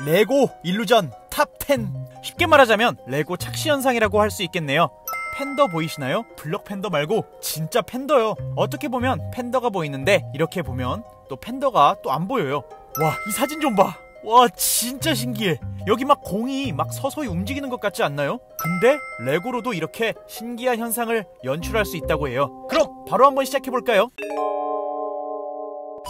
레고 일루전 탑10. 쉽게 말하자면 레고 착시 현상이라고 할 수 있겠네요. 팬더 보이시나요? 블럭 팬더 말고 진짜 팬더요. 어떻게 보면 팬더가 보이는데 이렇게 보면 또 팬더가 또 안 보여요. 와, 이 사진 좀 봐. 와, 진짜 신기해. 여기 막 공이 막 서서히 움직이는 것 같지 않나요? 근데 레고로도 이렇게 신기한 현상을 연출할 수 있다고 해요. 그럼 바로 한번 시작해볼까요?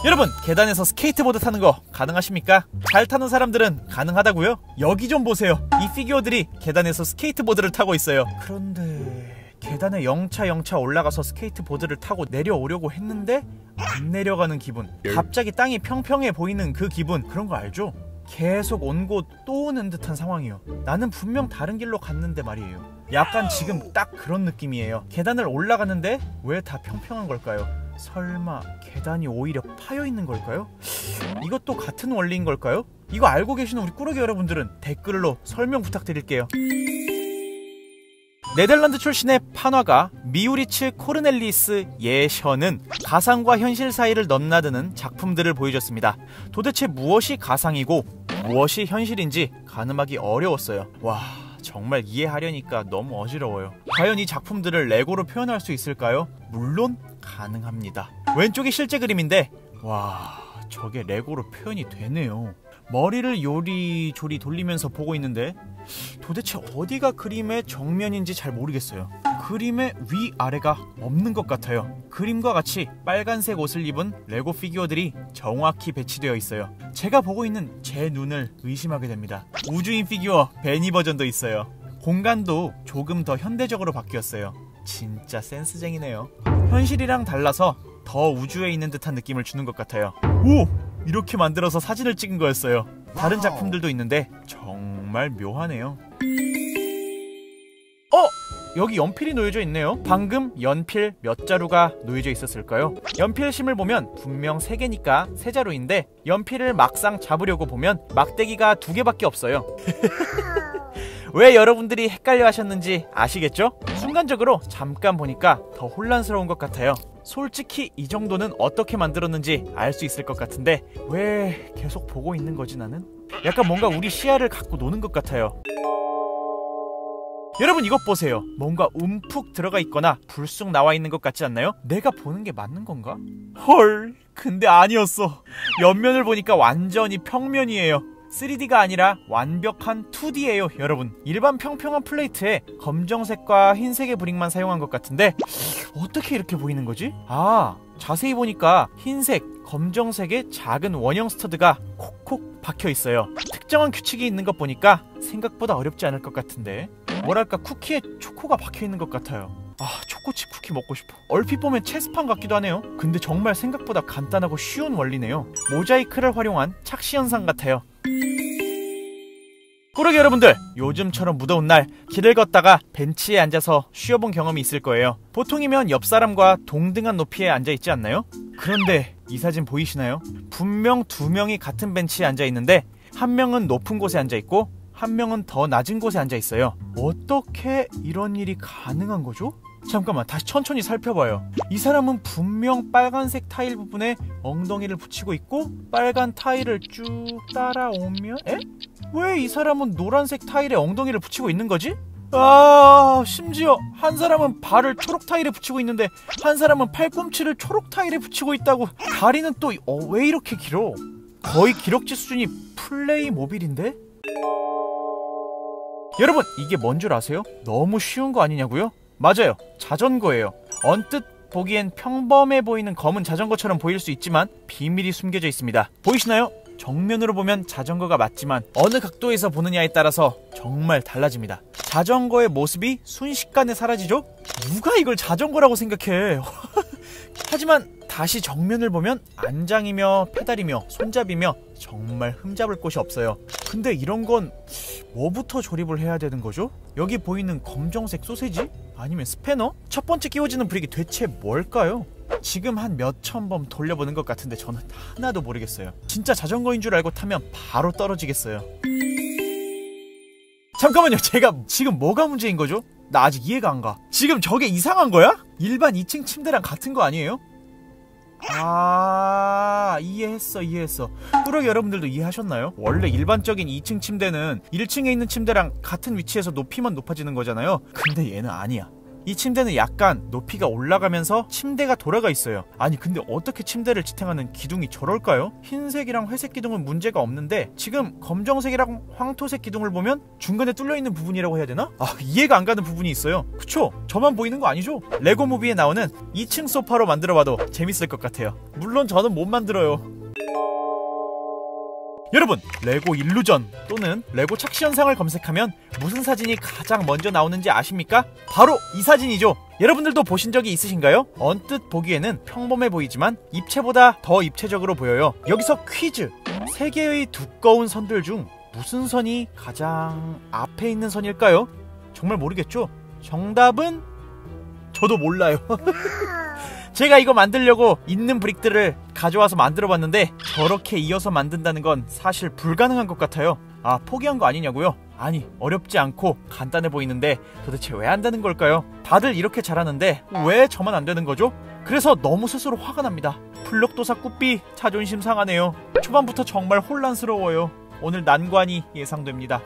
여러분, 계단에서 스케이트보드 타는 거 가능하십니까? 잘 타는 사람들은 가능하다고요? 여기 좀 보세요. 이 피규어들이 계단에서 스케이트보드를 타고 있어요. 그런데 계단에 영차 올라가서 스케이트보드를 타고 내려오려고 했는데 안 내려가는 기분, 갑자기 땅이 평평해 보이는 그 기분, 그런 거 알죠? 계속 온 곳 또 오는 듯한 상황이요. 나는 분명 다른 길로 갔는데 말이에요. 약간 지금 딱 그런 느낌이에요. 계단을 올라가는데 왜 다 평평한 걸까요? 설마 계단이 오히려 파여있는 걸까요? 이것도 같은 원리인 걸까요? 이거 알고 계시는 우리 꾸러기 여러분들은 댓글로 설명 부탁드릴게요. 네덜란드 출신의 판화가 미우리츠 코르넬리스 예션은 가상과 현실 사이를 넘나드는 작품들을 보여줬습니다. 도대체 무엇이 가상이고 무엇이 현실인지 가늠하기 어려웠어요. 와, 정말 이해하려니까 너무 어지러워요. 과연 이 작품들을 레고로 표현할 수 있을까요? 물론 가능합니다. 왼쪽이 실제 그림인데 와, 저게 레고로 표현이 되네요. 머리를 요리조리 돌리면서 보고 있는데 도대체 어디가 그림의 정면인지 잘 모르겠어요. 그림의 위아래가 없는 것 같아요. 그림과 같이 빨간색 옷을 입은 레고 피규어들이 정확히 배치되어 있어요. 제가 보고 있는 제 눈을 의심하게 됩니다. 우주인 피규어 베니 버전도 있어요. 공간도 조금 더 현대적으로 바뀌었어요. 진짜 센스쟁이네요. 현실이랑 달라서 더 우주에 있는 듯한 느낌을 주는 것 같아요. 오! 이렇게 만들어서 사진을 찍은 거였어요. 다른 작품들도 있는데 정말 묘하네요. 여기 연필이 놓여져 있네요. 방금 연필 몇 자루가 놓여져 있었을까요? 연필심을 보면 분명 3개니까 3자루인데 연필을 막상 잡으려고 보면 막대기가 2개밖에 없어요. 왜 여러분들이 헷갈려 하셨는지 아시겠죠? 순간적으로 잠깐 보니까 더 혼란스러운 것 같아요. 솔직히 이 정도는 어떻게 만들었는지 알 수 있을 것 같은데 왜 계속 보고 있는 거지 나는? 약간 뭔가 우리 시야를 갖고 노는 것 같아요. 여러분, 이것 보세요. 뭔가 움푹 들어가 있거나 불쑥 나와 있는 것 같지 않나요? 내가 보는 게 맞는 건가? 헐, 근데 아니었어. 옆면을 보니까 완전히 평면이에요. 3D가 아니라 완벽한 2D예요 여러분. 일반 평평한 플레이트에 검정색과 흰색의 브릭만 사용한 것 같은데 어떻게 이렇게 보이는 거지? 아, 자세히 보니까 흰색, 검정색의 작은 원형 스터드가 콕콕 박혀 있어요. 특정한 규칙이 있는 것 보니까 생각보다 어렵지 않을 것 같은데, 뭐랄까 쿠키에 초코가 박혀 있는 것 같아요. 아, 초코칩 쿠키 먹고 싶어. 얼핏 보면 체스판 같기도 하네요. 근데 정말 생각보다 간단하고 쉬운 원리네요. 모자이크를 활용한 착시 현상 같아요. 꾸러기 여러분들, 요즘처럼 무더운 날 길을 걷다가 벤치에 앉아서 쉬어본 경험이 있을 거예요. 보통이면 옆 사람과 동등한 높이에 앉아있지 않나요? 그런데 이 사진 보이시나요? 분명 2명이 같은 벤치에 앉아있는데 한 명은 높은 곳에 앉아있고 한 명은 더 낮은 곳에 앉아있어요. 어떻게 이런 일이 가능한 거죠? 잠깐만, 다시 천천히 살펴봐요. 이 사람은 분명 빨간색 타일 부분에 엉덩이를 붙이고 있고 빨간 타일을 쭉 따라오면 왜 이 사람은 노란색 타일에 엉덩이를 붙이고 있는 거지? 아, 심지어 한 사람은 발을 초록 타일에 붙이고 있는데 한 사람은 팔꿈치를 초록 타일에 붙이고 있다고. 다리는 또 왜 이렇게 길어? 거의 기럭지 수준이 플레이모빌인데? 여러분, 이게 뭔 줄 아세요? 너무 쉬운 거 아니냐고요? 맞아요, 자전거예요. 언뜻 보기엔 평범해 보이는 검은 자전거처럼 보일 수 있지만 비밀이 숨겨져 있습니다. 보이시나요? 정면으로 보면 자전거가 맞지만 어느 각도에서 보느냐에 따라서 정말 달라집니다. 자전거의 모습이 순식간에 사라지죠? 누가 이걸 자전거라고 생각해? 하지만 다시 정면을 보면 안장이며 페달이며 손잡이며 정말 흠잡을 곳이 없어요. 근데 이런 건 뭐부터 조립을 해야 되는 거죠? 여기 보이는 검정색 소세지? 아니면 스패너? 첫 번째 끼워지는 브릭이 대체 뭘까요? 지금 한 몇천 번 돌려보는 것 같은데 저는 하나도 모르겠어요. 진짜 자전거인 줄 알고 타면 바로 떨어지겠어요. 잠깐만요, 제가 지금 뭐가 문제인 거죠? 나 아직 이해가 안 가. 지금 저게 이상한 거야? 일반 2층 침대랑 같은 거 아니에요? 이해했어. 꾸러기 여러분들도 이해하셨나요? 원래 일반적인 2층 침대는 1층에 있는 침대랑 같은 위치에서 높이만 높아지는 거잖아요. 근데 얘는 아니야. 이 침대는 약간 높이가 올라가면서 침대가 돌아가 있어요. 아니 근데 어떻게 침대를 지탱하는 기둥이 저럴까요? 흰색이랑 회색 기둥은 문제가 없는데 지금 검정색이랑 황토색 기둥을 보면 중간에 뚫려있는 부분이라고 해야 되나? 이해가 안 가는 부분이 있어요. 그쵸? 저만 보이는 거 아니죠? 레고 무비에 나오는 2층 소파로 만들어봐도 재밌을 것 같아요. 물론 저는 못 만들어요. 여러분, 레고 일루전 또는 레고 착시 현상을 검색하면 무슨 사진이 가장 먼저 나오는지 아십니까? 바로 이 사진이죠. 여러분들도 보신 적이 있으신가요? 언뜻 보기에는 평범해 보이지만 입체보다 더 입체적으로 보여요. 여기서 퀴즈! 3개의 두꺼운 선들 중 무슨 선이 가장 앞에 있는 선일까요? 정말 모르겠죠? 정답은 저도 몰라요. 제가 이거 만들려고 있는 브릭들을 가져와서 만들어봤는데 저렇게 이어서 만든다는 건 사실 불가능한 것 같아요. 포기한 거 아니냐고요? 아니, 어렵지 않고 간단해 보이는데 도대체 왜 안되는 걸까요? 다들 이렇게 잘하는데 왜 저만 안되는 거죠? 그래서 너무 스스로 화가 납니다. 블록도사 꾸삐 자존심 상하네요. 초반부터 정말 혼란스러워요. 오늘 난관이 예상됩니다.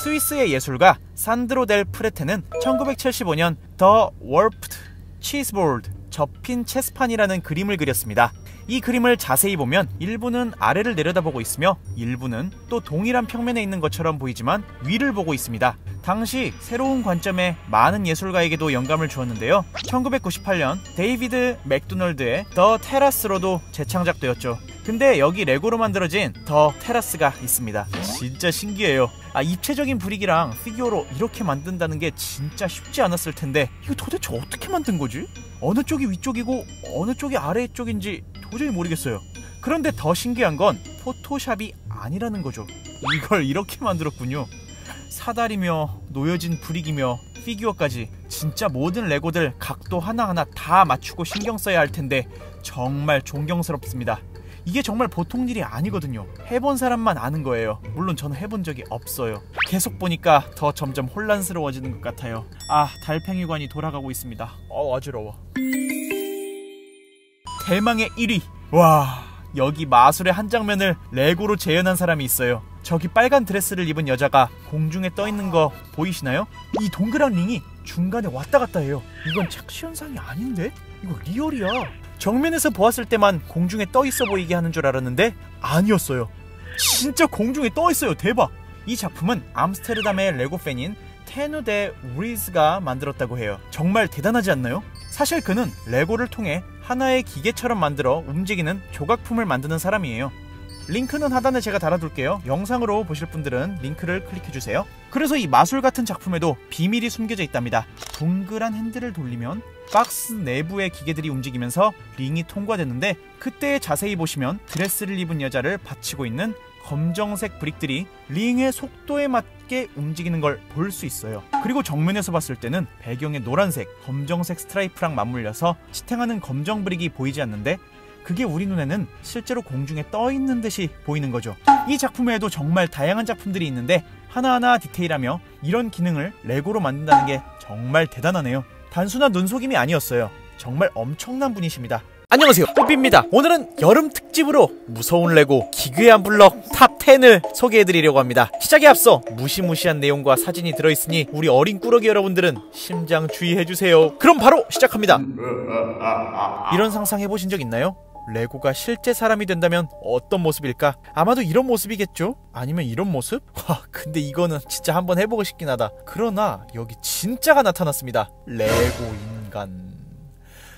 스위스의 예술가 산드로 델 프레테는 1975년 The Warped Chessboard, 접힌 체스판이라는 그림을 그렸습니다. 이 그림을 자세히 보면 일부는 아래를 내려다보고 있으며 일부는 또 동일한 평면에 있는 것처럼 보이지만 위를 보고 있습니다. 당시 새로운 관점에 많은 예술가에게도 영감을 주었는데요. 1998년 데이비드 맥도널드의 더 테라스로도 재창작되었죠. 근데 여기 레고로 만들어진 더 테라스가 있습니다. 진짜 신기해요. 입체적인 브릭이랑 피규어로 이렇게 만든다는 게 진짜 쉽지 않았을 텐데 이거 도대체 어떻게 만든 거지? 어느 쪽이 위쪽이고 어느 쪽이 아래쪽인지 도저히 모르겠어요. 그런데 더 신기한 건 포토샵이 아니라는 거죠. 이걸 이렇게 만들었군요. 사다리며 놓여진 브릭이며 피규어까지 진짜 모든 레고들 각도 하나하나 다 맞추고 신경 써야 할 텐데 정말 존경스럽습니다. 이게 정말 보통 일이 아니거든요. 해본 사람만 아는 거예요. 물론 저는 해본 적이 없어요. 계속 보니까 더 점점 혼란스러워지는 것 같아요. 달팽이관이 돌아가고 있습니다. 어지러워. 대망의 1위. 와, 여기 마술의 한 장면을 레고로 재현한 사람이 있어요. 저기 빨간 드레스를 입은 여자가 공중에 떠있는 거 보이시나요? 이 동그란 링이 중간에 왔다 갔다 해요. 이건 착시 현상이 아닌데? 이거 리얼이야. 정면에서 보았을 때만 공중에 떠있어 보이게 하는 줄 알았는데 아니었어요. 진짜 공중에 떠있어요. 대박! 이 작품은 암스테르담의 레고 팬인 테누 데 우리즈가 만들었다고 해요. 정말 대단하지 않나요? 사실 그는 레고를 통해 하나의 기계처럼 만들어 움직이는 조각품을 만드는 사람이에요. 링크는 하단에 제가 달아둘게요. 영상으로 보실 분들은 링크를 클릭해주세요. 그래서 이 마술 같은 작품에도 비밀이 숨겨져 있답니다. 동그란 핸들을 돌리면 박스 내부의 기계들이 움직이면서 링이 통과되는데 그때 자세히 보시면 드레스를 입은 여자를 받치고 있는 검정색 브릭들이 링의 속도에 맞게 움직이는 걸 볼 수 있어요. 그리고 정면에서 봤을 때는 배경에 노란색, 검정색 스트라이프랑 맞물려서 지탱하는 검정 브릭이 보이지 않는데 그게 우리 눈에는 실제로 공중에 떠있는 듯이 보이는 거죠. 이 작품에도 정말 다양한 작품들이 있는데 하나하나 디테일하며 이런 기능을 레고로 만든다는 게 정말 대단하네요. 단순한 눈속임이 아니었어요. 정말 엄청난 분이십니다. 안녕하세요, 뽀삐입니다. 오늘은 여름 특집으로 무서운 레고 기괴한 블럭 탑 10을 소개해드리려고 합니다. 시작에 앞서 무시무시한 내용과 사진이 들어있으니 우리 어린 꾸러기 여러분들은 심장 주의해주세요. 그럼 바로 시작합니다. 이런 상상 해보신 적 있나요? 레고가 실제 사람이 된다면 어떤 모습일까? 아마도 이런 모습이겠죠? 아니면 이런 모습? 근데 이거는 진짜 한번 해보고 싶긴 하다. 그러나 여기 진짜가 나타났습니다. 레고 인간.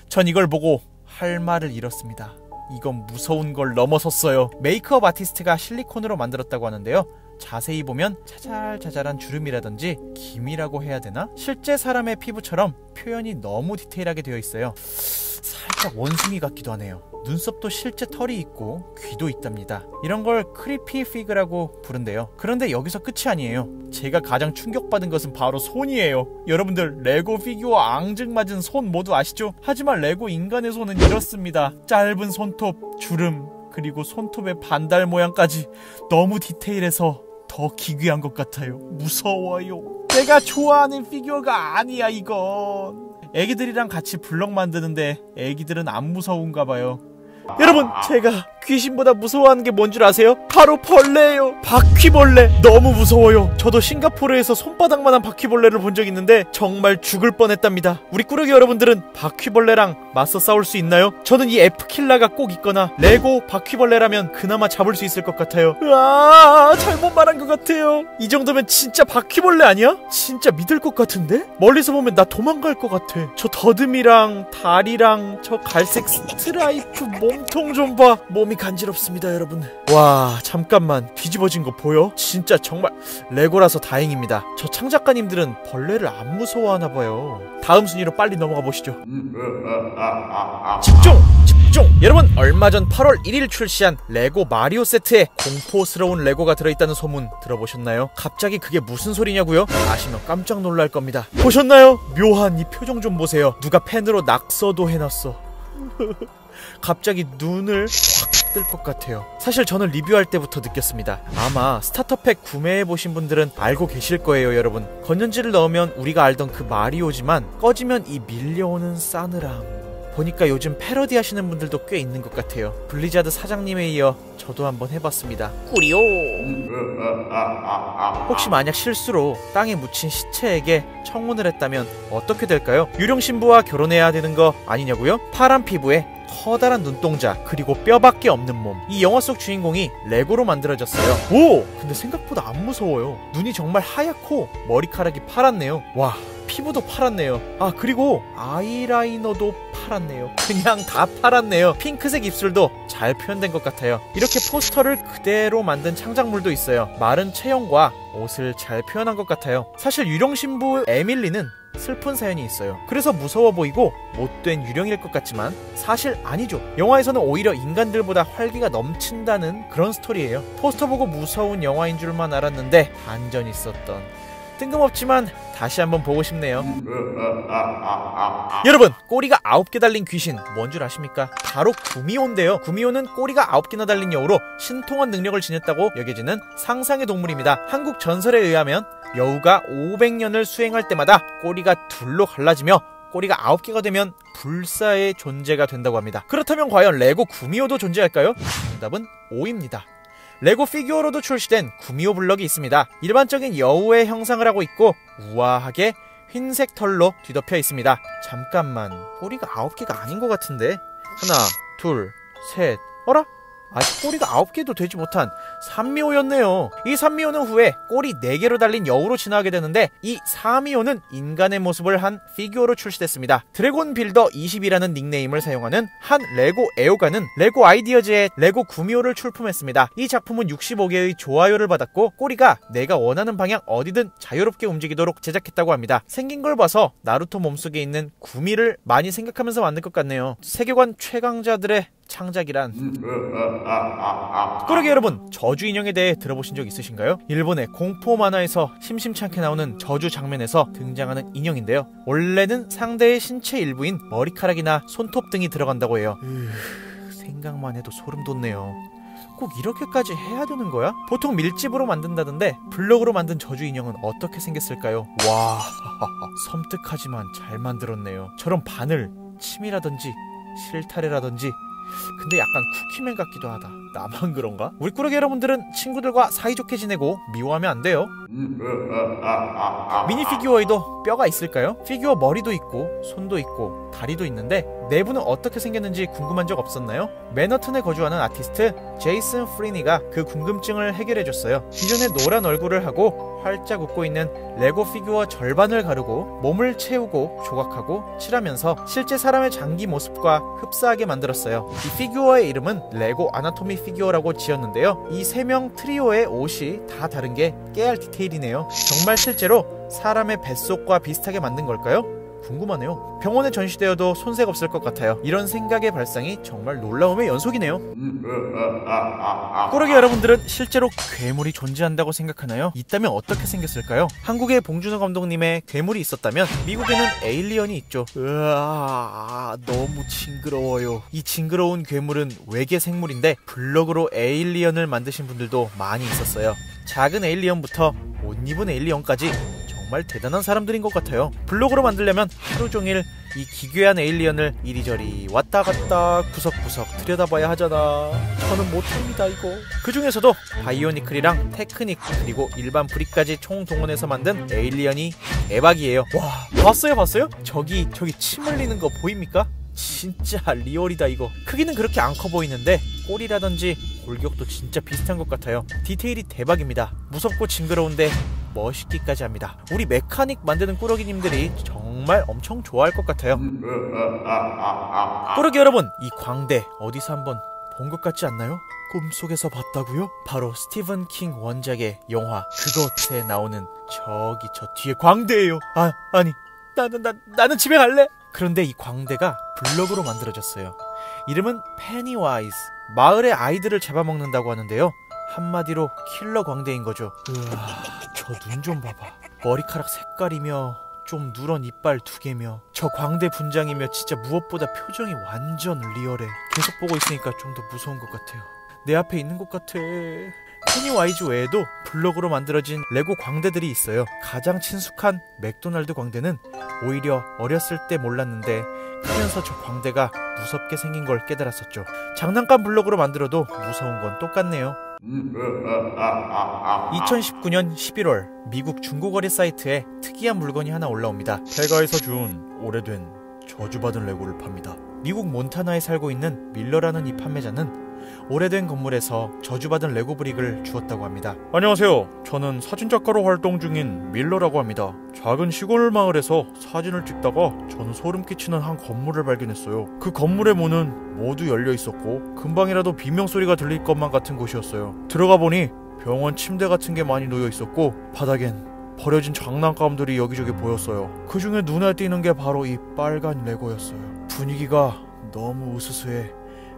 전 이걸 보고 할 말을 잃었습니다. 이건 무서운 걸 넘어섰어요. 메이크업 아티스트가 실리콘으로 만들었다고 하는데요. 자세히 보면 자잘자잘한 주름이라든지 기미라고 해야 되나? 실제 사람의 피부처럼 표현이 너무 디테일하게 되어 있어요. 살짝 원숭이 같기도 하네요. 눈썹도 실제 털이 있고 귀도 있답니다. 이런 걸 크리피 피그라고 부른대요. 그런데 여기서 끝이 아니에요. 제가 가장 충격받은 것은 바로 손이에요. 여러분들 레고 피규어 앙증맞은 손 모두 아시죠? 하지만 레고 인간의 손은 이렇습니다. 짧은 손톱, 주름, 그리고 손톱의 반달 모양까지 너무 디테일해서 더 기괴한 것 같아요. 무서워요. 내가 좋아하는 피규어가 아니야 이건. 애기들이랑 같이 블럭 만드는데 애기들은 안 무서운가 봐요. 여러분, 제가 귀신보다 무서워하는 게 뭔 줄 아세요? 바로 벌레예요. 바퀴벌레. 너무 무서워요. 저도 싱가포르에서 손바닥만한 바퀴벌레를 본 적 있는데 정말 죽을 뻔했답니다. 우리 꾸러기 여러분들은 바퀴벌레랑 맞서 싸울 수 있나요? 저는 이 F킬러가 꼭 있거나 레고 바퀴벌레라면 그나마 잡을 수 있을 것 같아요. 으아, 잘못 말한 것 같아요. 이 정도면 진짜 바퀴벌레 아니야? 진짜 믿을 것 같은데? 멀리서 보면 나 도망갈 것 같아. 저 더듬이랑 다리랑 저 갈색 스트라이프 몸통 좀 봐. 몸이 간지럽습니다, 여러분. 와, 잠깐만. 뒤집어진 거 보여? 진짜 정말 레고라서 다행입니다. 저 창작가님들은 벌레를 안 무서워하나 봐요. 다음 순위로 빨리 넘어가 보시죠. 집중! 여러분, 얼마 전 8월 1일 출시한 레고 마리오 세트에 공포스러운 레고가 들어있다는 소문 들어보셨나요? 갑자기 그게 무슨 소리냐고요? 아시면 깜짝 놀랄 겁니다. 보셨나요? 묘한 이 표정 좀 보세요. 누가 펜으로 낙서도 해놨어. 갑자기 눈을 확 뜰 것 같아요. 사실 저는 리뷰할 때부터 느꼈습니다. 아마 스타터팩 구매해보신 분들은 알고 계실 거예요, 여러분. 건전지를 넣으면 우리가 알던 그 마리오지만 꺼지면 이 밀려오는 싸늘함. 보니까 요즘 패러디 하시는 분들도 꽤 있는 것 같아요. 블리자드 사장님에 이어 저도 한번 해봤습니다. 꾸리오! 혹시 만약 실수로 땅에 묻힌 시체에게 청혼을 했다면 어떻게 될까요? 유령 신부와 결혼해야 되는 거 아니냐고요? 파란 피부에 커다란 눈동자, 그리고 뼈밖에 없는 몸. 이 영화 속 주인공이 레고로 만들어졌어요. 오! 근데 생각보다 안 무서워요. 눈이 정말 하얗고 머리카락이 파랗네요. 와, 피부도 파랗네요. 아, 그리고 아이라이너도 파랗네요. 그냥 다 파랗네요. 핑크색 입술도 잘 표현된 것 같아요. 이렇게 포스터를 그대로 만든 창작물도 있어요. 마른 체형과 옷을 잘 표현한 것 같아요. 사실 유령 신부 에밀리는 슬픈 사연이 있어요. 그래서 무서워 보이고 못된 유령일 것 같지만 사실 아니죠. 영화에서는 오히려 인간들보다 활기가 넘친다는 그런 스토리예요. 포스터 보고 무서운 영화인 줄만 알았는데 반전 있었던. 뜬금없지만 다시 한번 보고 싶네요. 여러분, 꼬리가 9개 달린 귀신 뭔 줄 아십니까? 바로 구미호인데요. 구미호는 꼬리가 9개나 달린 여우로 신통한 능력을 지녔다고 여겨지는 상상의 동물입니다. 한국 전설에 의하면 여우가 500년을 수행할 때마다 꼬리가 둘로 갈라지며 꼬리가 9개가 되면 불사의 존재가 된다고 합니다. 그렇다면 과연 레고 구미호도 존재할까요? 정답은 O입니다. 레고 피규어로도 출시된 구미호 블럭이 있습니다. 일반적인 여우의 형상을 하고 있고 우아하게 흰색 털로 뒤덮여 있습니다. 잠깐만, 꼬리가 9개가 아닌 것 같은데? 하나, 둘, 셋, 어라? 아직 꼬리가 9개도 되지 못한 산미호였네요. 이 산미호는 후에 꼬리 4개로 달린 여우로 진화하게 되는데 이 사미호는 인간의 모습을 한 피규어로 출시됐습니다. 드래곤 빌더 20이라는 닉네임을 사용하는 한 레고 애호가는 레고 아이디어즈의 레고 구미호를 출품했습니다. 이 작품은 65개의 좋아요를 받았고 꼬리가 내가 원하는 방향 어디든 자유롭게 움직이도록 제작했다고 합니다. 생긴 걸 봐서 나루토 몸속에 있는 구미를 많이 생각하면서 만든 것 같네요. 세계관 최강자들의 창작이란. 꾸러기 여러분, 저주 인형에 대해 들어보신 적 있으신가요? 일본의 공포 만화에서 심심찮게 나오는 저주 장면에서 등장하는 인형인데요. 원래는 상대의 신체 일부인 머리카락이나 손톱 등이 들어간다고 해요. 생각만 해도 소름 돋네요. 꼭 이렇게까지 해야 되는 거야? 보통 밀집으로 만든다던데 블럭으로 만든 저주 인형은 어떻게 생겼을까요? 와, 섬뜩하지만 잘 만들었네요. 저런 바늘, 침이라든지 실타래라든지. 근데 약간 쿠키맨 같기도 하다. 나만 그런가? 우리 꾸러기 여러분들은 친구들과 사이좋게 지내고 미워하면 안 돼요. 미니 피규어에도 뼈가 있을까요? 피규어 머리도 있고 손도 있고 다리도 있는데 내부는 어떻게 생겼는지 궁금한 적 없었나요? 맨하튼에 거주하는 아티스트 제이슨 프리니가 그 궁금증을 해결해줬어요. 기존에 노란 얼굴을 하고 활짝 웃고 있는 레고 피규어 절반을 가르고 몸을 채우고 조각하고 칠하면서 실제 사람의 장기 모습과 흡사하게 만들었어요. 이 피규어의 이름은 레고 아나토미 피규어라고 지었는데요. 이 3명 트리오의 옷이 다 다른 게 깨알 디테일이네요. 정말 실제로 사람의 뱃속과 비슷하게 만든 걸까요? 궁금하네요. 병원에 전시되어도 손색 없을 것 같아요. 이런 생각의 발상이 정말 놀라움의 연속이네요. 꾸러기 여러분들은 실제로 괴물이 존재한다고 생각하나요? 있다면 어떻게 생겼을까요? 한국의 봉준호 감독님의 괴물이 있었다면 미국에는 에일리언이 있죠. 으아, 너무 징그러워요. 이 징그러운 괴물은 외계 생물인데 블럭으로 에일리언을 만드신 분들도 많이 있었어요. 작은 에일리언부터 옷 입은 에일리언까지 정말 대단한 사람들인 것 같아요. 블록으로 만들려면 하루 종일 이 기괴한 에일리언을 이리저리 왔다 갔다 구석구석 들여다봐야 하잖아. 저는 못합니다 이거. 그 중에서도 바이오니클이랑 테크닉 그리고 일반 브릭까지 총동원해서 만든 에일리언이 대박이에요. 와, 봤어요? 저기 침 흘리는 거 보입니까? 진짜 리얼이다 이거. 크기는 그렇게 안 커 보이는데 꼬리라든지 골격도 진짜 비슷한 것 같아요. 디테일이 대박입니다. 무섭고 징그러운데 멋있기까지 합니다. 우리 메카닉 만드는 꾸러기님들이 정말 엄청 좋아할 것 같아요. 꾸러기 여러분, 이 광대 어디서 한번 본 것 같지 않나요? 꿈속에서 봤다고요? 바로 스티븐 킹 원작의 영화 그것에 나오는 저기 저 뒤에 광대예요. 아니 나는 집에 갈래. 그런데 이 광대가 블럭으로 만들어졌어요. 이름은 페니와이즈. 마을의 아이들을 잡아먹는다고 하는데요. 한마디로 킬러 광대인 거죠. 우와, 저 눈 좀 봐봐. 머리카락 색깔이며 좀 누런 이빨 2개며 저 광대 분장이며 진짜 무엇보다 표정이 완전 리얼해. 계속 보고 있으니까 좀 더 무서운 것 같아요. 내 앞에 있는 것 같아. 페니와이즈 외에도 블럭으로 만들어진 레고 광대들이 있어요. 가장 친숙한 맥도날드 광대는 오히려 어렸을 때 몰랐는데 크면서 저 광대가 무섭게 생긴 걸 깨달았었죠. 장난감 블럭으로 만들어도 무서운 건 똑같네요. 2019년 11월 미국 중고거래 사이트에 특이한 물건이 하나 올라옵니다. 페가에서 준 오래된 저주받은 레고를 팝니다. 미국 몬타나에 살고 있는 밀러라는 이 판매자는 오래된 건물에서 저주받은 레고 브릭을 주었다고 합니다. 안녕하세요. 저는 사진작가로 활동 중인 밀러라고 합니다. 작은 시골 마을에서 사진을 찍다가 저는 소름 끼치는 한 건물을 발견했어요. 그 건물의 문은 모두 열려 있었고 금방이라도 비명소리가 들릴 것만 같은 곳이었어요. 들어가 보니 병원 침대 같은 게 많이 놓여 있었고 바닥엔 버려진 장난감들이 여기저기 보였어요. 그 중에 눈에 띄는 게 바로 이 빨간 레고였어요. 분위기가 너무 으스스해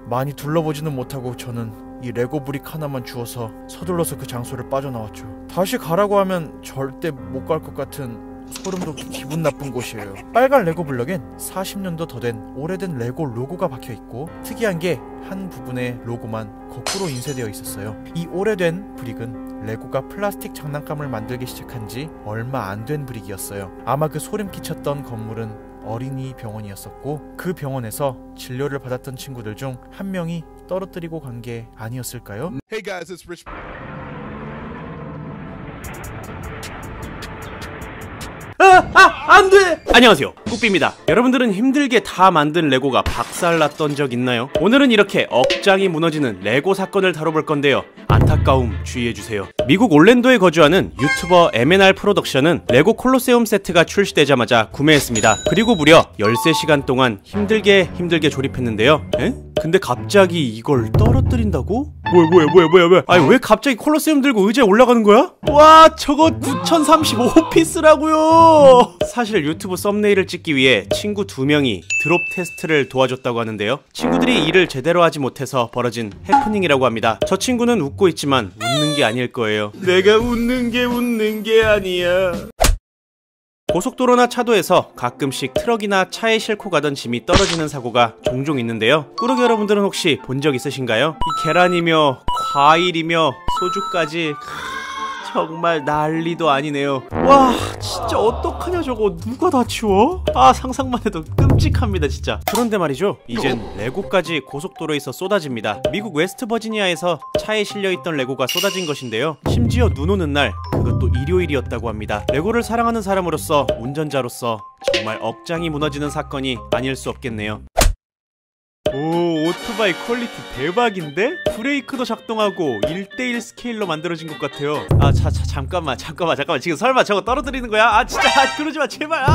많이 둘러보지는 못하고 저는 이 레고 브릭 하나만 주워서 서둘러서 그 장소를 빠져나왔죠. 다시 가라고 하면 절대 못 갈 것 같은 소름 돋기 기분 나쁜 곳이에요. 빨간 레고 블럭엔 40년도 더 된 오래된 레고 로고가 박혀있고 특이한 게 한 부분의 로고만 거꾸로 인쇄되어 있었어요. 이 오래된 브릭은 레고가 플라스틱 장난감을 만들기 시작한 지 얼마 안 된 브릭이었어요. 아마 그 소름 끼쳤던 건물은 어린이 병원이었었고 그 병원에서 진료를 받았던 친구들 중 한 명이 떨어뜨리고 간 게 아니었을까요? Hey guys, it's Rich. 안돼! 안녕하세요, 꾸삐입니다. 여러분들은 힘들게 다 만든 레고가 박살났던 적 있나요? 오늘은 이렇게 억장이 무너지는 레고 사건을 다뤄볼 건데요. 안타까움 주의해주세요. 미국 올랜도에 거주하는 유튜버 MNR 프로덕션은 레고 콜로세움 세트가 출시되자마자 구매했습니다. 그리고 무려 13시간 동안 힘들게 조립했는데요. 에? 근데 갑자기 이걸 떨어뜨린다고? 뭐야? 아니 왜 갑자기 콜로세움 들고 의자에 올라가는 거야? 와, 저거 9035피스라고요. 사실 유튜브 썸네일을 찍기 위해 친구 2명이 드롭 테스트를 도와줬다고 하는데요. 친구들이 일을 제대로 하지 못해서 벌어진 해프닝이라고 합니다. 저 친구는 웃고 있지만 웃는 게 아닐 거예요. 내가 웃는 게 아니야. 고속도로나 차도에서 가끔씩 트럭이나 차에 싣고 가던 짐이 떨어지는 사고가 종종 있는데요. 꾸러기 여러분들은 혹시 본 적 있으신가요? 이 계란이며 과일이며 소주까지 정말 난리도 아니네요. 와, 진짜 어떡하냐 저거. 누가 다 치워? 아, 상상만 해도 끔찍합니다 진짜. 그런데 말이죠, 이젠 레고까지 고속도로에서 쏟아집니다. 미국 웨스트 버지니아에서 차에 실려있던 레고가 쏟아진 것인데요. 심지어 눈 오는 날, 그것도 일요일이었다고 합니다. 레고를 사랑하는 사람으로서, 운전자로서 정말 억장이 무너지는 사건이 아닐 수 없겠네요. 오, 오토바이 퀄리티 대박인데? 브레이크도 작동하고 1:1 스케일로 만들어진 것 같아요. 아, 잠깐만. 지금 설마 저거 떨어뜨리는 거야? 아, 진짜, 그러지마, 제발.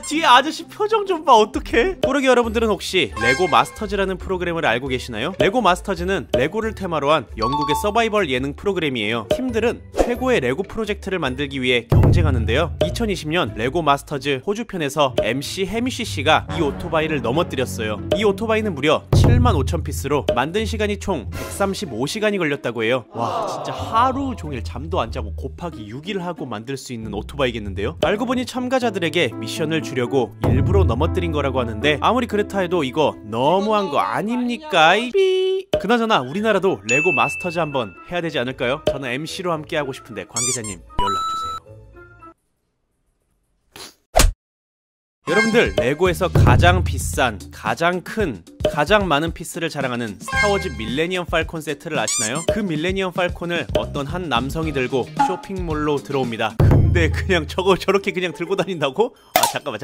뒤에 아저씨 표정 좀 봐, 어떡해? 꾸러기 여러분들은 혹시 레고 마스터즈라는 프로그램을 알고 계시나요? 레고 마스터즈는 레고를 테마로 한 영국의 서바이벌 예능 프로그램이에요. 팀들은 최고의 레고 프로젝트를 만들기 위해 경쟁하는데요. 2020년 레고 마스터즈 호주편에서 MC 해미쉬 씨가 이 오토바이를 넘어뜨렸어요. 이 오토바이는 무려 75,000피스로 만든 시간이 총 135시간이 걸렸다고 해요. 와, 진짜 하루 종일 잠도 안 자고 곱하기 6일 하고 만들 수 있는 오토바이겠는데요? 알고 보니 참가자들에게 미션을 주려고 일부러 넘어뜨린 거라고 하는데, 아무리 그렇다 해도 이거 너무한 거 아닙니까? 그나저나 우리나라도 레고 마스터즈 한번 해야 되지 않을까요? 저는 MC로 함께 하고 싶은데 관계자님 연락주세요. 여러분들, 레고에서 가장 비싼, 가장 큰, 가장 많은 피스를 자랑하는 스타워즈 밀레니엄 팔콘 세트를 아시나요? 그 밀레니엄 팔콘을 어떤 한 남성이 들고 쇼핑몰로 들어옵니다. 근데 그냥 저렇게 그냥 들고 다닌다고? 아 잠깐만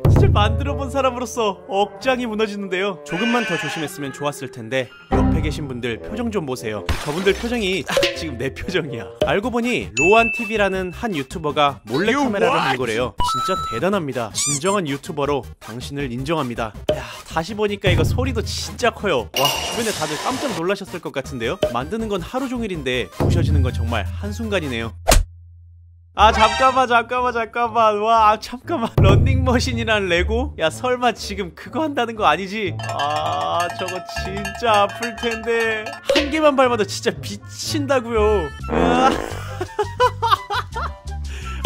진짜 만들어본 사람으로서 억장이 무너지는데요. 조금만 더 조심했으면 좋았을 텐데 옆에 계신 분들 표정 좀 보세요. 저분들 표정이 딱 지금 내 표정이야. 알고 보니 로안TV라는 한 유튜버가 몰래 카메라를 들고 래요. 진짜 대단합니다. 진정한 유튜버로 당신을 인정합니다. 야, 다시 보니까 이거 소리도 진짜 커요. 와, 주변에 다들 깜짝 놀라셨을 것 같은데요. 만드는 건 하루 종일인데 부셔지는 건 정말 한순간이네요. 아 잠깐만 와 잠깐만, 런닝머신이란 레고? 야 설마 지금 그거 한다는 거 아니지? 아 저거 진짜 아플텐데 한 개만 밟아도 진짜 미친다고요.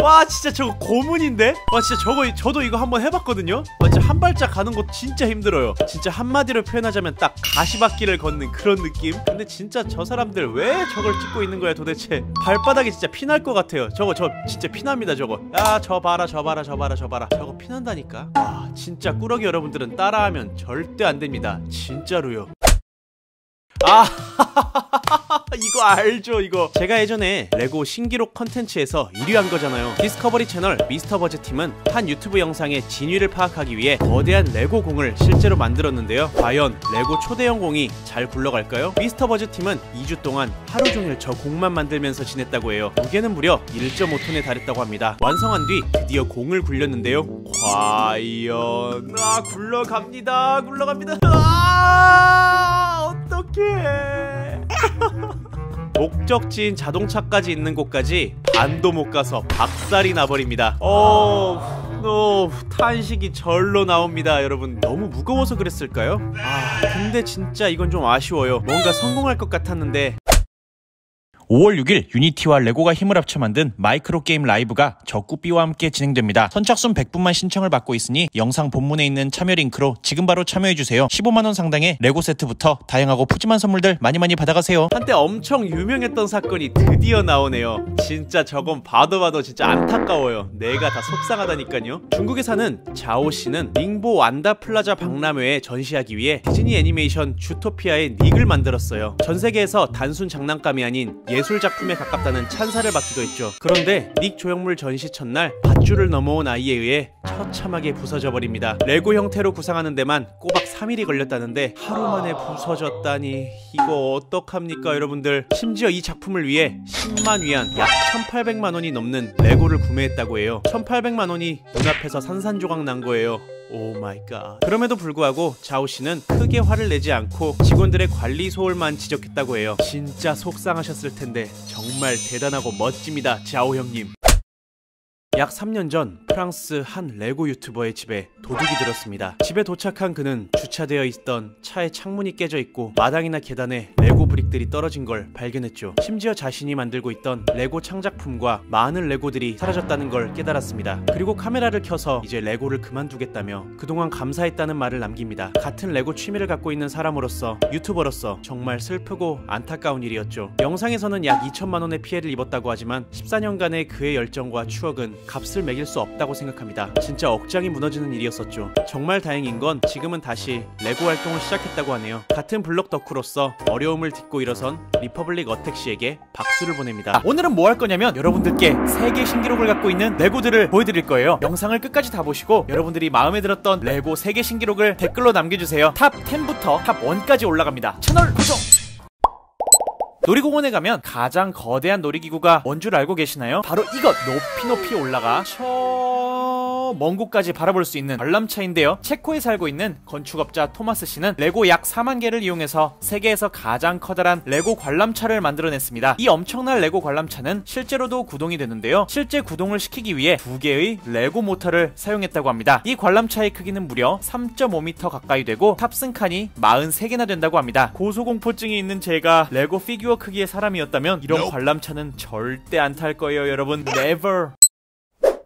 와 진짜 저거 고문인데? 와 진짜 저도 이거 한번 해봤거든요? 와 진짜 한 발짝 가는 거 진짜 힘들어요. 진짜 한마디로 표현하자면 딱 가시밭길을 걷는 그런 느낌? 근데 진짜 저 사람들 왜 저걸 찍고 있는 거야 도대체? 발바닥에 진짜 피날 것 같아요. 저 진짜 피납니다 저거. 야 저 봐라 저거 피난다니까. 와 진짜 꾸러기 여러분들은 따라하면 절대 안 됩니다. 진짜로요. 아 이거 알죠 이거. 제가 예전에 레고 신기록 컨텐츠에서 1위 한 거잖아요. 디스커버리 채널 미스터버즈팀은 한 유튜브 영상의 진위를 파악하기 위해 거대한 레고 공을 실제로 만들었는데요. 과연 레고 초대형 공이 잘 굴러갈까요? 미스터버즈팀은 2주 동안 하루 종일 저 공만 만들면서 지냈다고 해요. 무게는 무려 1.5톤에 달했다고 합니다. 완성한 뒤 드디어 공을 굴렸는데요. 과연 굴러갑니다. 어떡해. 목적지인 자동차까지 있는 곳까지 반도 못 가서 박살이 나버립니다. 탄식이 절로 나옵니다. 여러분 너무 무거워서 그랬을까요? 근데 진짜 이건 좀 아쉬워요. 뭔가 성공할 것 같았는데. 5월 6일 유니티와 레고가 힘을 합쳐 만든 마이크로 게임 라이브가 적구비와 함께 진행됩니다. 선착순 100분만 신청을 받고 있으니 영상 본문에 있는 참여 링크로 지금 바로 참여해주세요. 15만원 상당의 레고 세트부터 다양하고 푸짐한 선물들 많이 받아가세요. 한때 엄청 유명했던 사건이 드디어 나오네요. 진짜 저건 봐도 진짜 안타까워요. 내가 다 속상하다니까요. 중국에 사는 자오씨는 닝보 완다 플라자 박람회에 전시하기 위해 디즈니 애니메이션 주토피아의 닉을 만들었어요. 전세계에서 단순 장난감이 아닌 예술작품에 가깝다는 찬사를 받기도 했죠. 그런데 닉 조형물 전시 첫날 밧줄을 넘어온 아이에 의해 처참하게 부서져 버립니다. 레고 형태로 구상하는 데만 꼬박 3일이 걸렸다는데 하루 만에 부서졌다니 이거 어떡합니까 여러분들. 심지어 이 작품을 위해 10만 위안 약 1800만원이 넘는 레고를 구매했다고 해요. 1800만원이 눈앞에서 산산조각 난 거예요. 오 마이 갓. 그럼에도 불구하고 자오씨는 크게 화를 내지 않고 직원들의 관리 소홀만 지적했다고 해요. 진짜 속상하셨을 텐데 정말 대단하고 멋집니다 자오 형님. 약 3년 전 프랑스 한 레고 유튜버의 집에 도둑이 들었습니다. 집에 도착한 그는 주차되어 있던 차의 창문이 깨져 있고 마당이나 계단에 레고 브릭들이 떨어진 걸 발견했죠. 심지어 자신이 만들고 있던 레고 창작품과 많은 레고들이 사라졌다는 걸 깨달았습니다. 그리고 카메라를 켜서 이제 레고를 그만두겠다며 그동안 감사했다는 말을 남깁니다. 같은 레고 취미를 갖고 있는 사람으로서 유튜버로서 정말 슬프고 안타까운 일이었죠. 영상에서는 약 2천만원의 피해를 입었다고 하지만 14년간의 그의 열정과 추억은 값을 매길 수 없다고 생각합니다. 진짜 억장이 무너지는 일이었었죠. 정말 다행인 건 지금은 다시 레고 활동을 시작했다고 하네요. 같은 블록 덕후로서 어려움을 딛고 일어선 리퍼블릭 어택시에게 박수를 보냅니다. 오늘은 뭐 할 거냐면 여러분들께 세계 신기록을 갖고 있는 레고들을 보여드릴 거예요. 영상을 끝까지 다 보시고 여러분들이 마음에 들었던 레고 세계 신기록을 댓글로 남겨주세요. 탑 10부터 탑 1까지 올라갑니다. 채널 고정! 놀이공원에 가면 가장 거대한 놀이기구가 뭔 줄 알고 계시나요? 바로 이것! 높이 올라가 먼 곳까지 바라볼 수 있는 관람차인데요. 체코에 살고 있는 건축업자 토마스 씨는 레고 약 4만 개를 이용해서 세계에서 가장 커다란 레고 관람차를 만들어냈습니다. 이 엄청난 레고 관람차는 실제로도 구동이 되는데요. 실제 구동을 시키기 위해 2개의 레고 모터를 사용했다고 합니다. 이 관람차의 크기는 무려 3.5m 가까이 되고 탑승칸이 43개나 된다고 합니다. 고소공포증이 있는 제가 레고 피규어 크기의 사람이었다면 이런 관람차는 절대 안 탈 거예요 여러분. Never.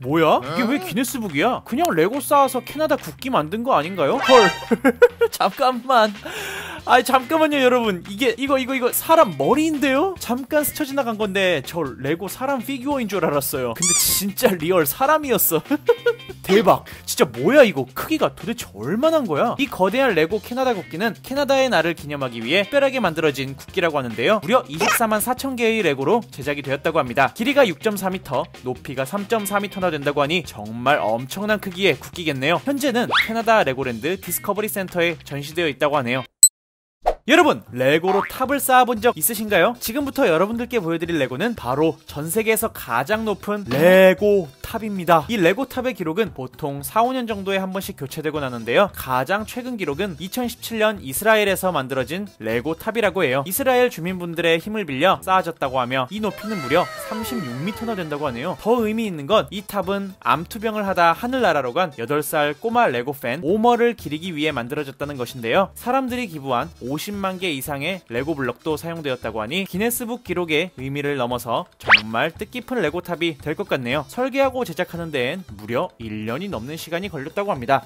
뭐야? 이게 왜 기네스북이야? 그냥 레고 쌓아서 캐나다 국기 만든 거 아닌가요? 헐. 잠깐만. 아 잠깐만요 여러분, 이거 사람 머리인데요? 잠깐 스쳐 지나간 건데 저 레고 사람 피규어인 줄 알았어요. 근데 진짜 리얼 사람이었어. 대박. 진짜 뭐야 이거, 크기가 도대체 얼마나 거야? 이 거대한 레고 캐나다 국기는 캐나다의 날을 기념하기 위해 특별하게 만들어진 국기라고 하는데요, 무려 24만 4천 개의 레고로 제작이 되었다고 합니다. 길이가 6.4m, 높이가 3.4m나 된다고 하니 정말 엄청난 크기의 국기겠네요. 현재는 캐나다 레고랜드 디스커버리 센터에 전시되어 있다고 하네요. 여러분, 레고로 탑을 쌓아본 적 있으신가요? 지금부터 여러분들께 보여드릴 레고는 바로 전세계에서 가장 높은 레고 탑입니다. 이 레고 탑의 기록은 보통 4-5년 정도에 한 번씩 교체되곤 하는데요, 가장 최근 기록은 2017년 이스라엘에서 만들어진 레고 탑이라고 해요. 이스라엘 주민분들의 힘을 빌려 쌓아졌다고 하며 이 높이는 무려 36m나 된다고 하네요. 더 의미 있는 건 이 탑은 암투병을 하다 하늘나라로 간 8살 꼬마 레고 팬 오머를 기리기 위해 만들어졌다는 것인데요, 사람들이 기부한 50만 개 이상의 레고 블럭도 사용되었다고 하니 기네스북 기록의 의미를 넘어서 정말 뜻깊은 레고 탑이 될 것 같네요. 설계하고 제작하는 데엔 무려 1년이 넘는 시간이 걸렸다고 합니다.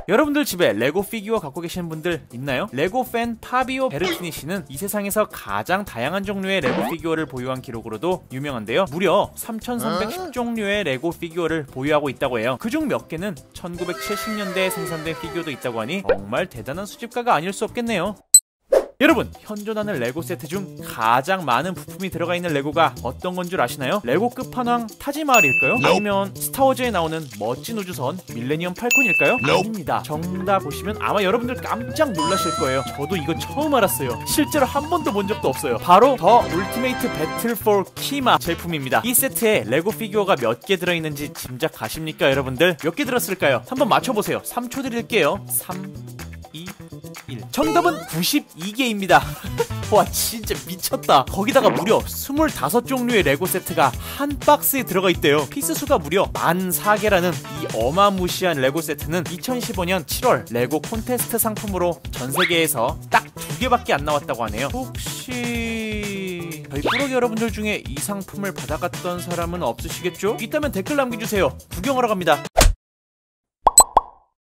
여러분들 집에 레고 피규어 갖고 계시는 분들 있나요? 레고 팬 파비오 베르티니 씨는 이 세상에서 가장 다양한 종류의 레고 피규어를 보유한 기록으로도 유명한데요, 무려 3310종류의 레고 피규어를 보유하고 있다고 해요. 그중 몇 개는 1970년대에 생산된 피규어도 있다고 하니 정말 대단한 수집가가 아닐 수 없겠네요. 여러분, 현존하는 레고 세트 중 가장 많은 부품이 들어가 있는 레고가 어떤 건 줄 아시나요? 레고 끝판왕 타지마할일까요? 아니면 스타워즈에 나오는 멋진 우주선 밀레니엄 팔콘일까요? 아닙니다. 정답 보시면 아마 여러분들 깜짝 놀라실 거예요. 저도 이거 처음 알았어요. 실제로 한 번도 본 적도 없어요. 바로 더 울티메이트 배틀 포 키마 제품입니다. 이 세트에 레고 피규어가 몇 개 들어있는지 짐작 가십니까 여러분들? 몇 개 들었을까요? 한번 맞춰보세요. 3초 드릴게요. 3, 2, 1. 정답은 92개입니다. 와 진짜 미쳤다. 거기다가 무려 25종류의 레고 세트가 한 박스에 들어가 있대요. 피스 수가 무려 14,000개라는 이 어마무시한 레고 세트는 2015년 7월 레고 콘테스트 상품으로 전세계에서 딱 2개밖에 안 나왔다고 하네요. 혹시 저희 꾸러기 여러분들 중에 이 상품을 받아갔던 사람은 없으시겠죠? 있다면 댓글 남겨주세요. 구경하러 갑니다.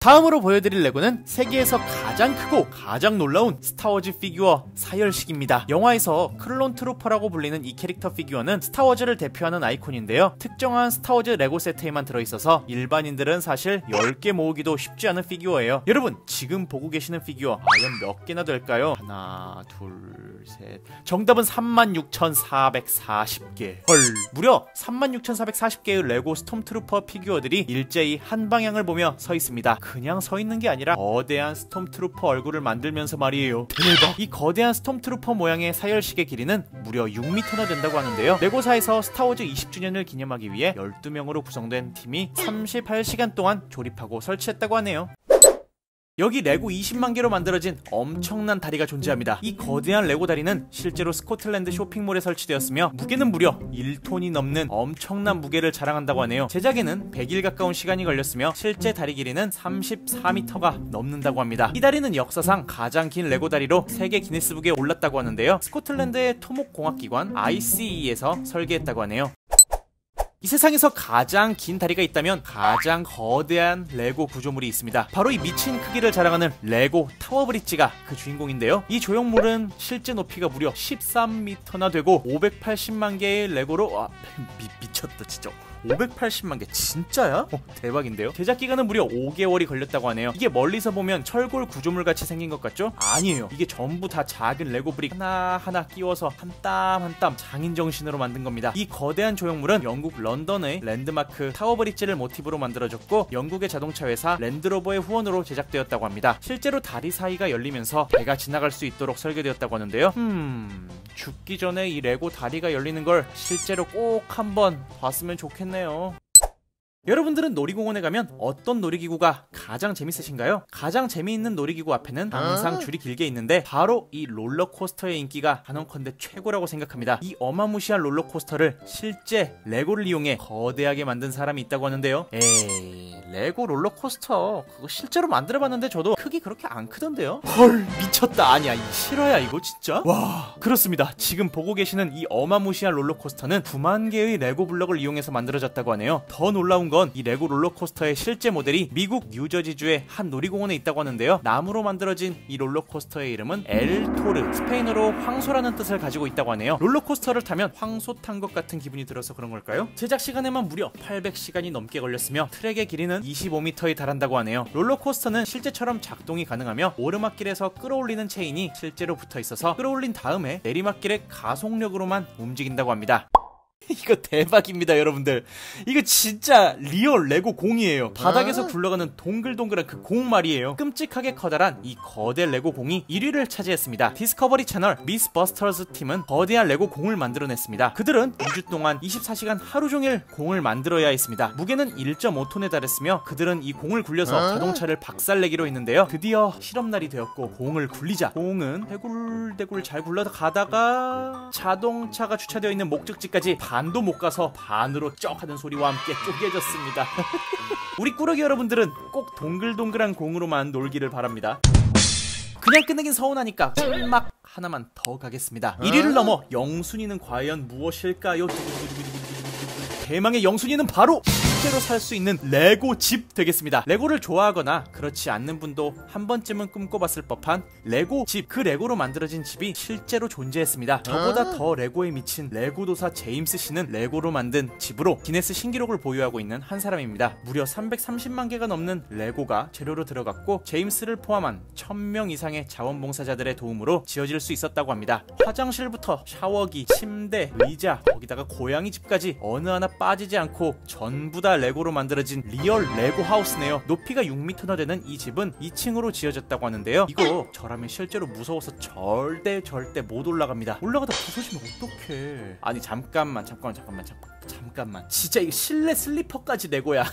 다음으로 보여드릴 레고는 세계에서 가장 크고 가장 놀라운 스타워즈 피규어 사열식입니다. 영화에서 클론 트루퍼라고 불리는 이 캐릭터 피규어는 스타워즈를 대표하는 아이콘인데요, 특정한 스타워즈 레고 세트에만 들어있어서 일반인들은 사실 10개 모으기도 쉽지 않은 피규어예요. 여러분, 지금 보고 계시는 피규어 과연 몇 개나 될까요? 하나, 둘, 셋. 정답은 36,440개. 헐, 무려 36,440개의 레고 스톰트루퍼 피규어들이 일제히 한 방향을 보며 서 있습니다. 그냥 서 있는 게 아니라 거대한 스톰트루퍼 얼굴을 만들면서 말이에요. 대박! 이 거대한 스톰트루퍼 모양의 사열식의 길이는 무려 6m나 된다고 하는데요, 레고사에서 스타워즈 20주년을 기념하기 위해 12명으로 구성된 팀이 38시간 동안 조립하고 설치했다고 하네요. 여기 레고 20만 개로 만들어진 엄청난 다리가 존재합니다. 이 거대한 레고 다리는 실제로 스코틀랜드 쇼핑몰에 설치되었으며 무게는 무려 1톤이 넘는 엄청난 무게를 자랑한다고 하네요. 제작에는 100일 가까운 시간이 걸렸으며 실제 다리 길이는 34m가 넘는다고 합니다. 이 다리는 역사상 가장 긴 레고 다리로 세계 기네스북에 올랐다고 하는데요, 스코틀랜드의 토목공학기관 ICE에서 설계했다고 하네요. 이 세상에서 가장 긴 다리가 있다면 가장 거대한 레고 구조물이 있습니다. 바로 이 미친 크기를 자랑하는 레고 타워 브릿지가 그 주인공인데요, 이 조형물은 실제 높이가 무려 13m나 되고 580만 개의 레고로 미쳤다 진짜. 580만 개 진짜야? 대박인데요? 제작 기간은 무려 5개월이 걸렸다고 하네요. 이게 멀리서 보면 철골 구조물 같이 생긴 것 같죠? 아니에요. 이게 전부 다 작은 레고 브릭 하나하나 끼워서 한 땀 한 땀 장인 정신으로 만든 겁니다. 이 거대한 조형물은 영국 런던의 랜드마크 타워 브릿지를 모티브로 만들어졌고 영국의 자동차 회사 랜드로버의 후원으로 제작되었다고 합니다. 실제로 다리 사이가 열리면서 배가 지나갈 수 있도록 설계되었다고 하는데요, 죽기 전에 이 레고 다리가 열리는 걸 실제로 꼭 한번 봤으면 좋겠네요. 여러분들은 놀이공원에 가면 어떤 놀이기구가 가장 재밌으신가요? 가장 재미있는 놀이기구 앞에는 항상 줄이 길게 있는데 바로 이 롤러코스터의 인기가 단언컨대 최고라고 생각합니다. 이 어마무시한 롤러코스터를 실제 레고를 이용해 거대하게 만든 사람이 있다고 하는데요, 에이 레고 롤러코스터 그거 실제로 만들어봤는데 저도 크기 그렇게 안 크던데요? 헐 미쳤다. 아니야 이 실화야 이거 진짜? 와 그렇습니다. 지금 보고 계시는 이 어마무시한 롤러코스터는 9만 개의 레고 블럭을 이용해서 만들어졌다고 하네요. 더 놀라운 건 건 이 레고 롤러코스터의 실제 모델이 미국 뉴저지주의 한 놀이공원에 있다고 하는데요. 나무로 만들어진 이 롤러코스터의 이름은 엘토르, 스페인어로 황소라는 뜻을 가지고 있다고 하네요. 롤러코스터를 타면 황소 탄 것 같은 기분이 들어서 그런 걸까요? 제작 시간에만 무려 800시간이 넘게 걸렸으며 트랙의 길이는 25m에 달한다고 하네요. 롤러코스터는 실제처럼 작동이 가능하며 오르막길에서 끌어올리는 체인이 실제로 붙어 있어서 끌어올린 다음에 내리막길의 가속력으로만 움직인다고 합니다. 이거 대박입니다, 여러분들. 이거 진짜 리얼 레고 공이에요. 바닥에서 굴러가는 동글동글한 그 공 말이에요. 끔찍하게 커다란 이 거대 레고 공이 1위를 차지했습니다. 디스커버리 채널 미스 버스터즈 팀은 거대한 레고 공을 만들어냈습니다. 그들은 2주 동안 24시간 하루 종일 공을 만들어야 했습니다. 무게는 1.5톤에 달했으며 그들은 이 공을 굴려서 자동차를 박살내기로 했는데요. 드디어 실험날이 되었고 공을 굴리자 공은 대굴대굴 잘 굴러가다가 자동차가 주차되어 있는 목적지까지 반도 못 가서 반으로 쩍 하는 소리와 함께 쪼개졌습니다. 우리 꾸러기 여러분들은 꼭 동글동글한 공으로만 놀기를 바랍니다. 그냥 끝내긴 서운하니까 찐막 하나만 더 가겠습니다. 1위를 넘어 영순위는 과연 무엇일까요? 대망의 영순위는 바로 실제로 살 수 있는 레고 집 되겠습니다. 레고를 좋아하거나 그렇지 않는 분도 한 번쯤은 꿈꿔봤을 법한 레고 집, 그 레고로 만들어진 집이 실제로 존재했습니다. 저보다 더 레고에 미친 레고 도사 제임스 씨는 레고로 만든 집으로 기네스 신기록을 보유하고 있는 한 사람입니다. 무려 330만 개가 넘는 레고가 재료로 들어갔고 제임스를 포함한 1000명 이상의 자원봉사자들의 도움으로 지어질 수 있었다고 합니다. 화장실부터 샤워기, 침대, 의자, 거기다가 고양이 집까지 어느 하나 빠지지 않고 전부 다 레고로 만들어진 리얼 레고 하우스네요. 높이가 6m나 되는 이 집은 2층으로 지어졌다고 하는데요. 이거 저라면 실제로 무서워서 절대 못 올라갑니다. 올라가다 부서지면 어떡해. 아니 잠깐만 진짜 이거 실내 슬리퍼까지 레고야.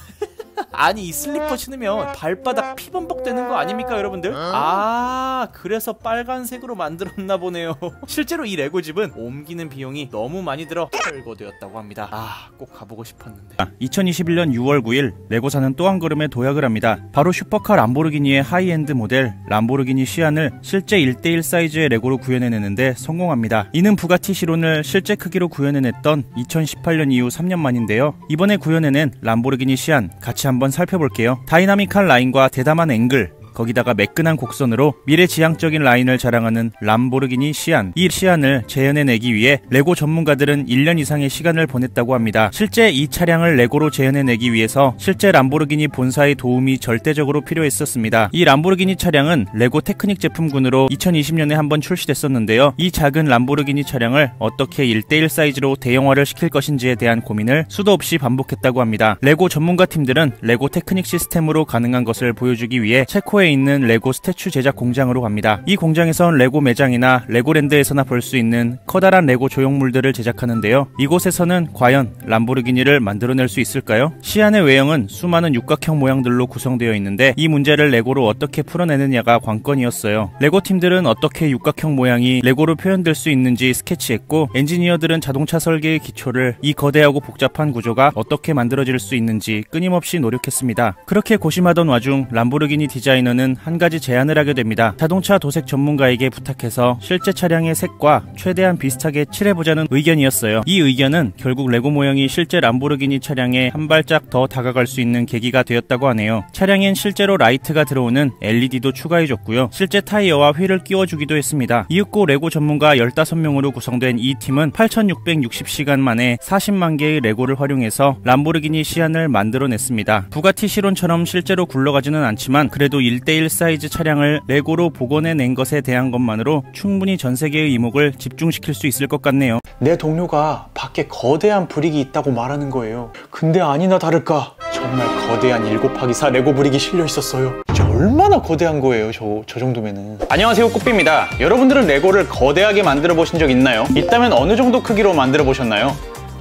아니 이 슬리퍼 신으면 발바닥 피범벅 되는 거 아닙니까 여러분들? 아 그래서 빨간색으로 만들었나 보네요. 실제로 이 레고 집은 옮기는 비용이 너무 많이 들어 철거되었다고 합니다. 아 꼭 가보고 싶었는데. 2021년 6월 9일 레고사는 또 한 걸음에 도약을 합니다. 바로 슈퍼카 람보르기니의 하이엔드 모델 람보르기니 시안을 실제 1:1 사이즈의 레고로 구현해내는데 성공합니다. 이는 부가티 시론을 실제 크기로 구현해냈던 2018년 이후 3년 만인데요. 이번에 구현해낸 람보르기니 시안 같이 한번 살펴볼게요. 다이나믹한 라인과 대담한 앵글, 거기다가 매끈한 곡선으로 미래지향적인 라인을 자랑하는 람보르기니 시안. 이 시안을 재현해내기 위해 레고 전문가들은 1년 이상의 시간을 보냈다고 합니다. 실제 이 차량을 레고로 재현해내기 위해서 실제 람보르기니 본사의 도움이 절대적으로 필요했었습니다. 이 람보르기니 차량은 레고 테크닉 제품군으로 2020년에 한번 출시됐었는데요. 이 작은 람보르기니 차량을 어떻게 1:1 사이즈로 대형화를 시킬 것인지에 대한 고민을 수도 없이 반복했다고 합니다. 레고 전문가 팀들은 레고 테크닉 시스템으로 가능한 것을 보여주기 위해 체코에 있는 레고 스태츄 제작 공장으로 갑니다. 이 공장에선 레고 매장이나 레고랜드에서나 볼 수 있는 커다란 레고 조형물들을 제작하는데요. 이곳에서는 과연 람보르기니를 만들어낼 수 있을까요? 시안의 외형은 수많은 육각형 모양들로 구성되어 있는데 이 문제를 레고로 어떻게 풀어내느냐가 관건이었어요. 레고 팀들은 어떻게 육각형 모양이 레고로 표현될 수 있는지 스케치했고 엔지니어들은 자동차 설계의 기초를 이 거대하고 복잡한 구조가 어떻게 만들어질 수 있는지 끊임없이 노력했습니다. 그렇게 고심하던 와중 람보르기니 디자이너는 한 가지 제안을 하게 됩니다. 자동차 도색 전문가에게 부탁해서 실제 차량의 색과 최대한 비슷하게 칠해보자는 의견이었어요. 이 의견은 결국 레고 모형이 실제 람보르기니 차량에 한 발짝 더 다가갈 수 있는 계기가 되었다고 하네요. 차량엔 실제로 라이트가 들어오는 LED도 추가해줬고요. 실제 타이어와 휠을 끼워주기도 했습니다. 이윽고 레고 전문가 15명으로 구성된 이 팀은 8660시간 만에 40만 개의 레고를 활용해서 람보르기니 시안을 만들어냈습니다. 부가티 시론처럼 실제로 굴러가지는 않지만 그래도 1:1 사이즈 차량을 레고로 복원해낸 것에 대한 것만으로 충분히 전세계의 이목을 집중시킬 수 있을 것 같네요. 내 동료가 밖에 거대한 브릭이 있다고 말하는 거예요. 근데 아니나 다를까 정말 거대한 7x4 레고 브릭이 실려 있었어요. 얼마나 거대한 거예요 저 정도면은. 안녕하세요, 꾸삐입니다. 여러분들은 레고를 거대하게 만들어 보신 적 있나요? 있다면 어느 정도 크기로 만들어 보셨나요?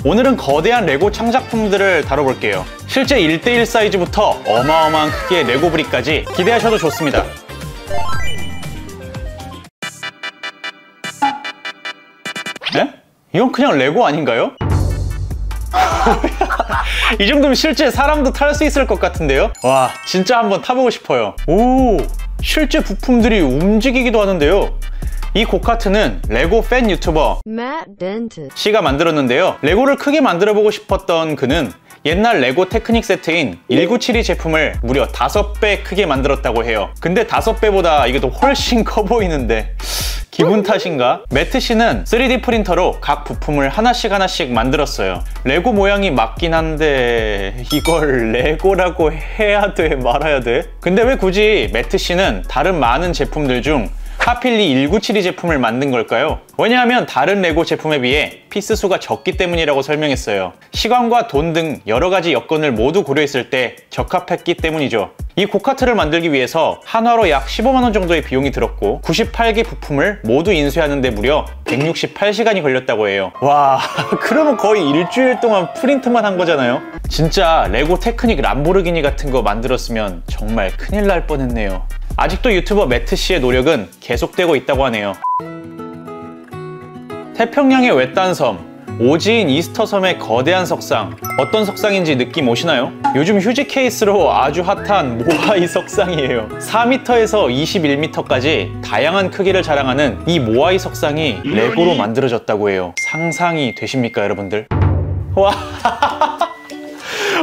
오늘은 거대한 레고 창작품들을 다뤄볼게요. 실제 1:1 사이즈부터 어마어마한 크기의 레고 브릭까지 기대하셔도 좋습니다. 네? 이건 그냥 레고 아닌가요? 이 정도면 실제 사람도 탈 수 있을 것 같은데요? 와, 진짜 한번 타보고 싶어요. 오, 실제 부품들이 움직이기도 하는데요. 이 고카트는 레고 팬 유튜버 씨가 만들었는데요. 레고를 크게 만들어보고 싶었던 그는 옛날 레고 테크닉 세트인 1972 제품을 무려 5배 크게 만들었다고 해요. 근데 5배보다 이게 더 훨씬 커 보이는데 기분 탓인가? 매트 씨는 3D 프린터로 각 부품을 하나씩 만들었어요. 레고 모양이 맞긴 한데 이걸 레고라고 해야 돼 말아야 돼? 근데 왜 굳이 매트 씨는 다른 많은 제품들 중 하필 이 1972 제품을 만든 걸까요? 왜냐하면 다른 레고 제품에 비해 피스 수가 적기 때문이라고 설명했어요. 시간과 돈 등 여러 가지 여건을 모두 고려했을 때 적합했기 때문이죠. 이 고카트를 만들기 위해서 한화로 약 15만 원 정도의 비용이 들었고 98개 부품을 모두 인쇄하는데 무려 168시간이 걸렸다고 해요. 와, 그러면 거의 일주일 동안 프린트만 한 거잖아요. 진짜 레고 테크닉 람보르기니 같은 거 만들었으면 정말 큰일 날 뻔했네요. 아직도 유튜버 매트 씨의 노력은 계속되고 있다고 하네요. 태평양의 외딴 섬, 오지인 이스터 섬의 거대한 석상, 어떤 석상인지 느낌 오시나요? 요즘 휴지 케이스로 아주 핫한 모아이 석상이에요. 4m에서 21m까지 다양한 크기를 자랑하는 이 모아이 석상이 레고로 만들어졌다고 해요. 상상이 되십니까, 여러분들? 와,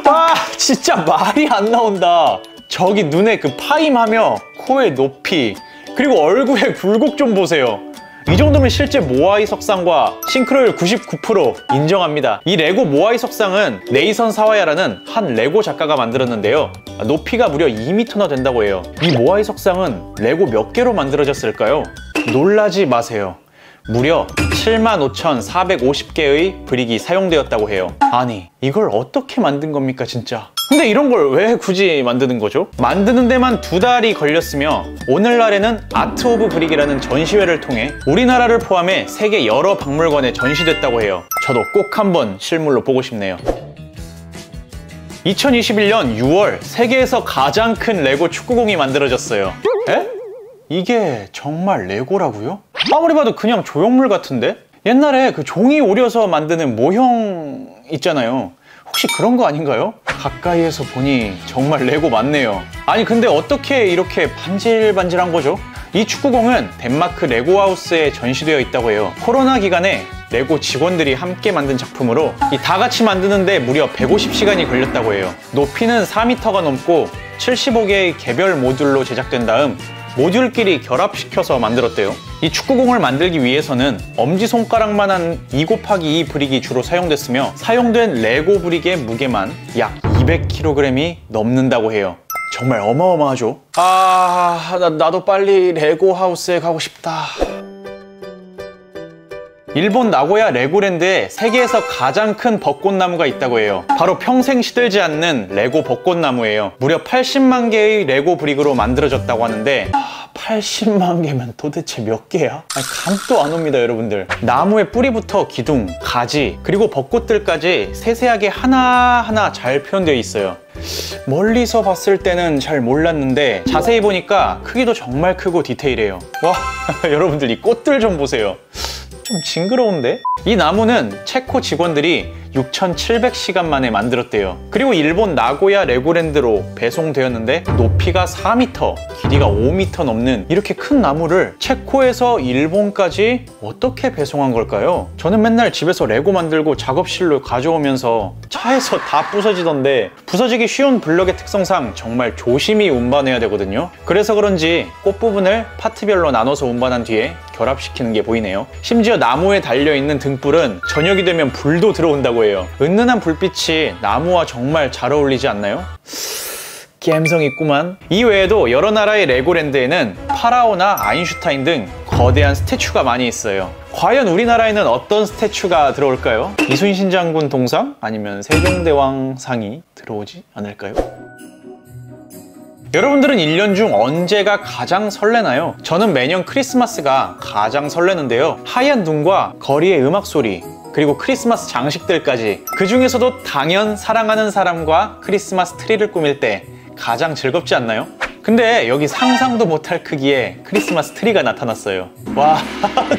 와, 진짜 말이 안 나온다. 저기 눈에 그 파임하며 코의 높이, 그리고 얼굴의 굴곡 좀 보세요. 이 정도면 실제 모아이 석상과 싱크로율 99% 인정합니다. 이 레고 모아이 석상은 네이선 사와야라는 한 레고 작가가 만들었는데요. 높이가 무려 2m나 된다고 해요. 이 모아이 석상은 레고 몇 개로 만들어졌을까요? 놀라지 마세요. 무려 75,450개의 브릭이 사용되었다고 해요. 아니, 이걸 어떻게 만든 겁니까 진짜? 근데 이런 걸 왜 굳이 만드는 거죠? 만드는 데만 2달이 걸렸으며 오늘날에는 아트 오브 브릭이라는 전시회를 통해 우리나라를 포함해 세계 여러 박물관에 전시됐다고 해요. 저도 꼭 한번 실물로 보고 싶네요. 2021년 6월 세계에서 가장 큰 레고 축구공이 만들어졌어요. 에? 이게 정말 레고라고요? 아무리 봐도 그냥 조형물 같은데? 옛날에 그 종이 오려서 만드는 모형 있잖아요. 혹시 그런 거 아닌가요? 가까이에서 보니 정말 레고 맞네요. 아니 근데 어떻게 이렇게 반질반질한 거죠? 이 축구공은 덴마크 레고하우스에 전시되어 있다고 해요. 코로나 기간에 레고 직원들이 함께 만든 작품으로 이 다 같이 만드는데 무려 150시간이 걸렸다고 해요. 높이는 4m가 넘고 75개의 개별 모듈로 제작된 다음 모듈끼리 결합시켜서 만들었대요. 이 축구공을 만들기 위해서는 엄지손가락만한 2곱하기2 브릭이 주로 사용됐으며 사용된 레고 브릭의 무게만 약 200kg이 넘는다고 해요. 정말 어마어마하죠? 나도 빨리 레고 하우스에 가고 싶다. 일본 나고야 레고랜드에 세계에서 가장 큰 벚꽃나무가 있다고 해요. 바로 평생 시들지 않는 레고 벚꽃나무예요. 무려 80만 개의 레고 브릭으로 만들어졌다고 하는데 80만 개면 도대체 몇 개야? 감도 안 옵니다, 여러분들. 나무의 뿌리부터 기둥, 가지, 그리고 벚꽃들까지 세세하게 하나하나 잘 표현되어 있어요. 멀리서 봤을 때는 잘 몰랐는데 자세히 보니까 크기도 정말 크고 디테일해요. 와, 여러분들 이 꽃들 좀 보세요. 좀 징그러운데? 이 나무는 체코 직원들이 6,700시간 만에 만들었대요. 그리고 일본 나고야 레고랜드로 배송되었는데 높이가 4m, 길이가 5m 넘는 이렇게 큰 나무를 체코에서 일본까지 어떻게 배송한 걸까요? 저는 맨날 집에서 레고 만들고 작업실로 가져오면서 차에서 다 부서지던데 부서지기 쉬운 블럭의 특성상 정말 조심히 운반해야 되거든요. 그래서 그런지 꽃 부분을 파트별로 나눠서 운반한 뒤에 결합시키는 게 보이네요. 심지어 나무에 달려있는 등불은 저녁이 되면 불도 들어온다고 해요. 은은한 불빛이 나무와 정말 잘 어울리지 않나요? 감성 있구만. 이 외에도 여러 나라의 레고랜드에는 파라오나 아인슈타인 등 거대한 스태츄가 많이 있어요. 과연 우리나라에는 어떤 스태츄가 들어올까요? 이순신 장군 동상? 아니면 세종대왕 상이 들어오지 않을까요? 여러분들은 1년 중 언제가 가장 설레나요? 저는 매년 크리스마스가 가장 설레는데요. 하얀 눈과 거리의 음악 소리, 그리고 크리스마스 장식들까지, 그 중에서도 당연 사랑하는 사람과 크리스마스 트리를 꾸밀 때 가장 즐겁지 않나요? 근데 여기 상상도 못할 크기의 크리스마스 트리가 나타났어요. 와,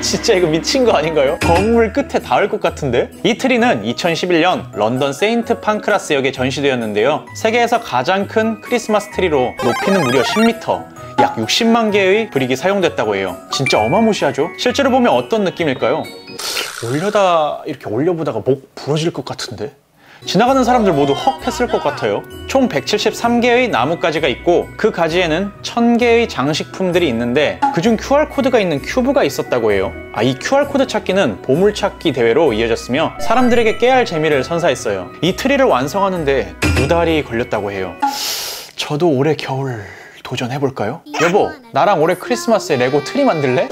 진짜 이거 미친 거 아닌가요? 건물 끝에 닿을 것 같은데? 이 트리는 2011년 런던 세인트 판크라스역에 전시되었는데요. 세계에서 가장 큰 크리스마스 트리로 높이는 무려 10m, 약 60만 개의 브릭이 사용됐다고 해요. 진짜 어마무시하죠? 실제로 보면 어떤 느낌일까요? 이렇게 올려보다가 목 부러질 것 같은데? 지나가는 사람들 모두 헉 했을 것 같아요. 총 173개의 나뭇가지가 있고 그 가지에는 1000개의 장식품들이 있는데 그중 QR코드가 있는 큐브가 있었다고 해요. 이 QR코드 찾기는 보물찾기 대회로 이어졌으며 사람들에게 깨알 재미를 선사했어요. 이 트리를 완성하는데 2달이 걸렸다고 해요. 저도 올해 겨울 도전해볼까요? 여보, 나랑 올해 크리스마스에 레고 트리 만들래?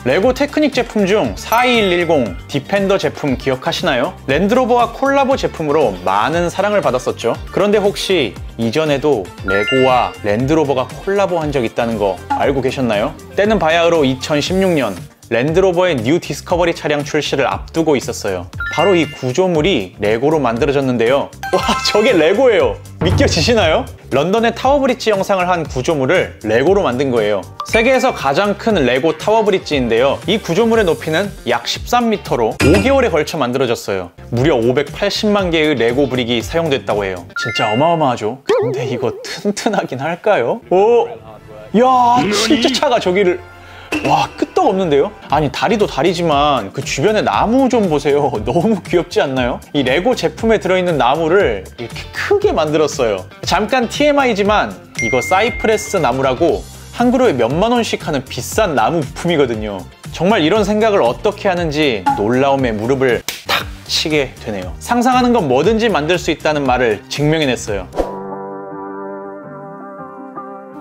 레고 테크닉 제품 중 42110 디펜더 제품 기억하시나요? 랜드로버와 콜라보 제품으로 많은 사랑을 받았었죠. 그런데 혹시 이전에도 레고와 랜드로버가 콜라보한 적 있다는 거 알고 계셨나요? 때는 바야흐로 2016년 랜드로버의 뉴 디스커버리 차량 출시를 앞두고 있었어요. 바로 이 구조물이 레고로 만들어졌는데요. 와, 저게 레고예요. 믿겨지시나요? 런던의 타워브릿지 영상을 한 구조물을 레고로 만든 거예요. 세계에서 가장 큰 레고 타워브릿지인데요. 이 구조물의 높이는 약 13m로 5개월에 걸쳐 만들어졌어요. 무려 580만 개의 레고 브릭이 사용됐다고 해요. 진짜 어마어마하죠? 근데 이거 튼튼하긴 할까요? 오, 야, 진짜 차가 저기를... 와, 끄떡없는데요? 아니, 다리도 다리지만 그 주변에 나무 좀 보세요. 너무 귀엽지 않나요? 이 레고 제품에 들어있는 나무를 이렇게 크게 만들었어요. 잠깐 TMI지만 이거 사이프레스 나무라고 한 그루에 몇만 원씩 하는 비싼 나무 부품이거든요. 정말 이런 생각을 어떻게 하는지 놀라움에 무릎을 탁 치게 되네요. 상상하는 건 뭐든지 만들 수 있다는 말을 증명해냈어요.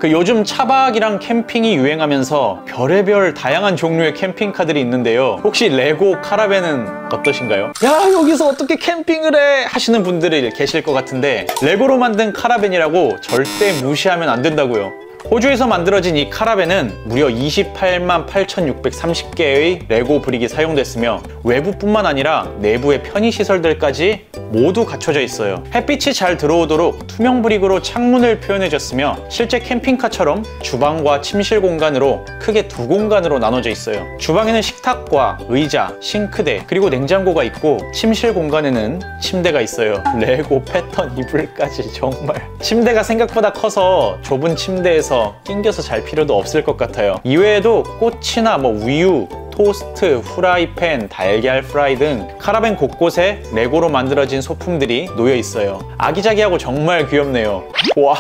요즘 차박이랑 캠핑이 유행하면서 별의별 다양한 종류의 캠핑카들이 있는데요. 혹시 레고 카라밴은 어떠신가요? 야, 여기서 어떻게 캠핑을 해? 하시는 분들이 계실 것 같은데 레고로 만든 카라밴이라고 절대 무시하면 안 된다고요. 호주에서 만들어진 이 카라밴은 무려 28만 8,630개의 레고 브릭이 사용됐으며 외부뿐만 아니라 내부의 편의시설들까지 모두 갖춰져 있어요. 햇빛이 잘 들어오도록 투명 브릭으로 창문을 표현해줬으며 실제 캠핑카처럼 주방과 침실 공간으로 크게 두 공간으로 나눠져 있어요. 주방에는 식탁과 의자, 싱크대, 그리고 냉장고가 있고 침실 공간에는 침대가 있어요. 레고 패턴 이불까지 정말. 침대가 생각보다 커서 좁은 침대에서 낑겨서 잘 필요도 없을 것 같아요. 이외에도 꽃이나 우유, 토스트, 후라이팬, 달걀 프라이 등 카라밴 곳곳에 레고로 만들어진 소품들이 놓여 있어요. 아기자기하고 정말 귀엽네요. 와,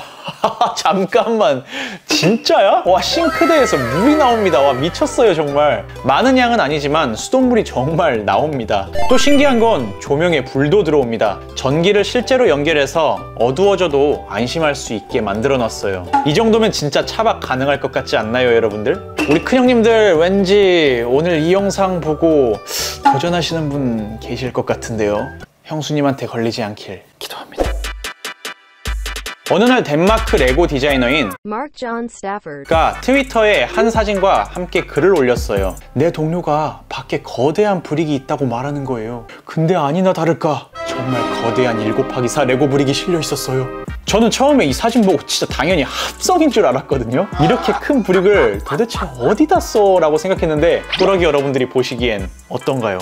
잠깐만, 진짜야? 와, 싱크대에서 물이 나옵니다. 와, 미쳤어요 정말. 많은 양은 아니지만 수돗물이 정말 나옵니다. 또 신기한 건 조명에 불도 들어옵니다. 전기를 실제로 연결해서 어두워져도 안심할 수 있게 만들어 놨어요. 이 정도면 진짜 차박 가능할 것 같지 않나요, 여러분들? 우리 큰형님들 왠지 오늘 이 영상 보고 도전하시는 분 계실 것 같은데요. 형수님한테 걸리지 않길 기도합니다. 어느 날 덴마크 레고 디자이너인 Mark John Stafford 가 트위터에 한 사진과 함께 글을 올렸어요. 내 동료가 밖에 거대한 브릭이 있다고 말하는 거예요. 근데 아니나 다를까 정말 거대한 7곱하기4 레고 브릭이 실려 있었어요. 저는 처음에 이 사진 보고 진짜 당연히 합성인 줄 알았거든요. 이렇게 큰 브릭을 도대체 어디다 써? 라고 생각했는데 꾸러기 여러분들이 보시기엔 어떤가요?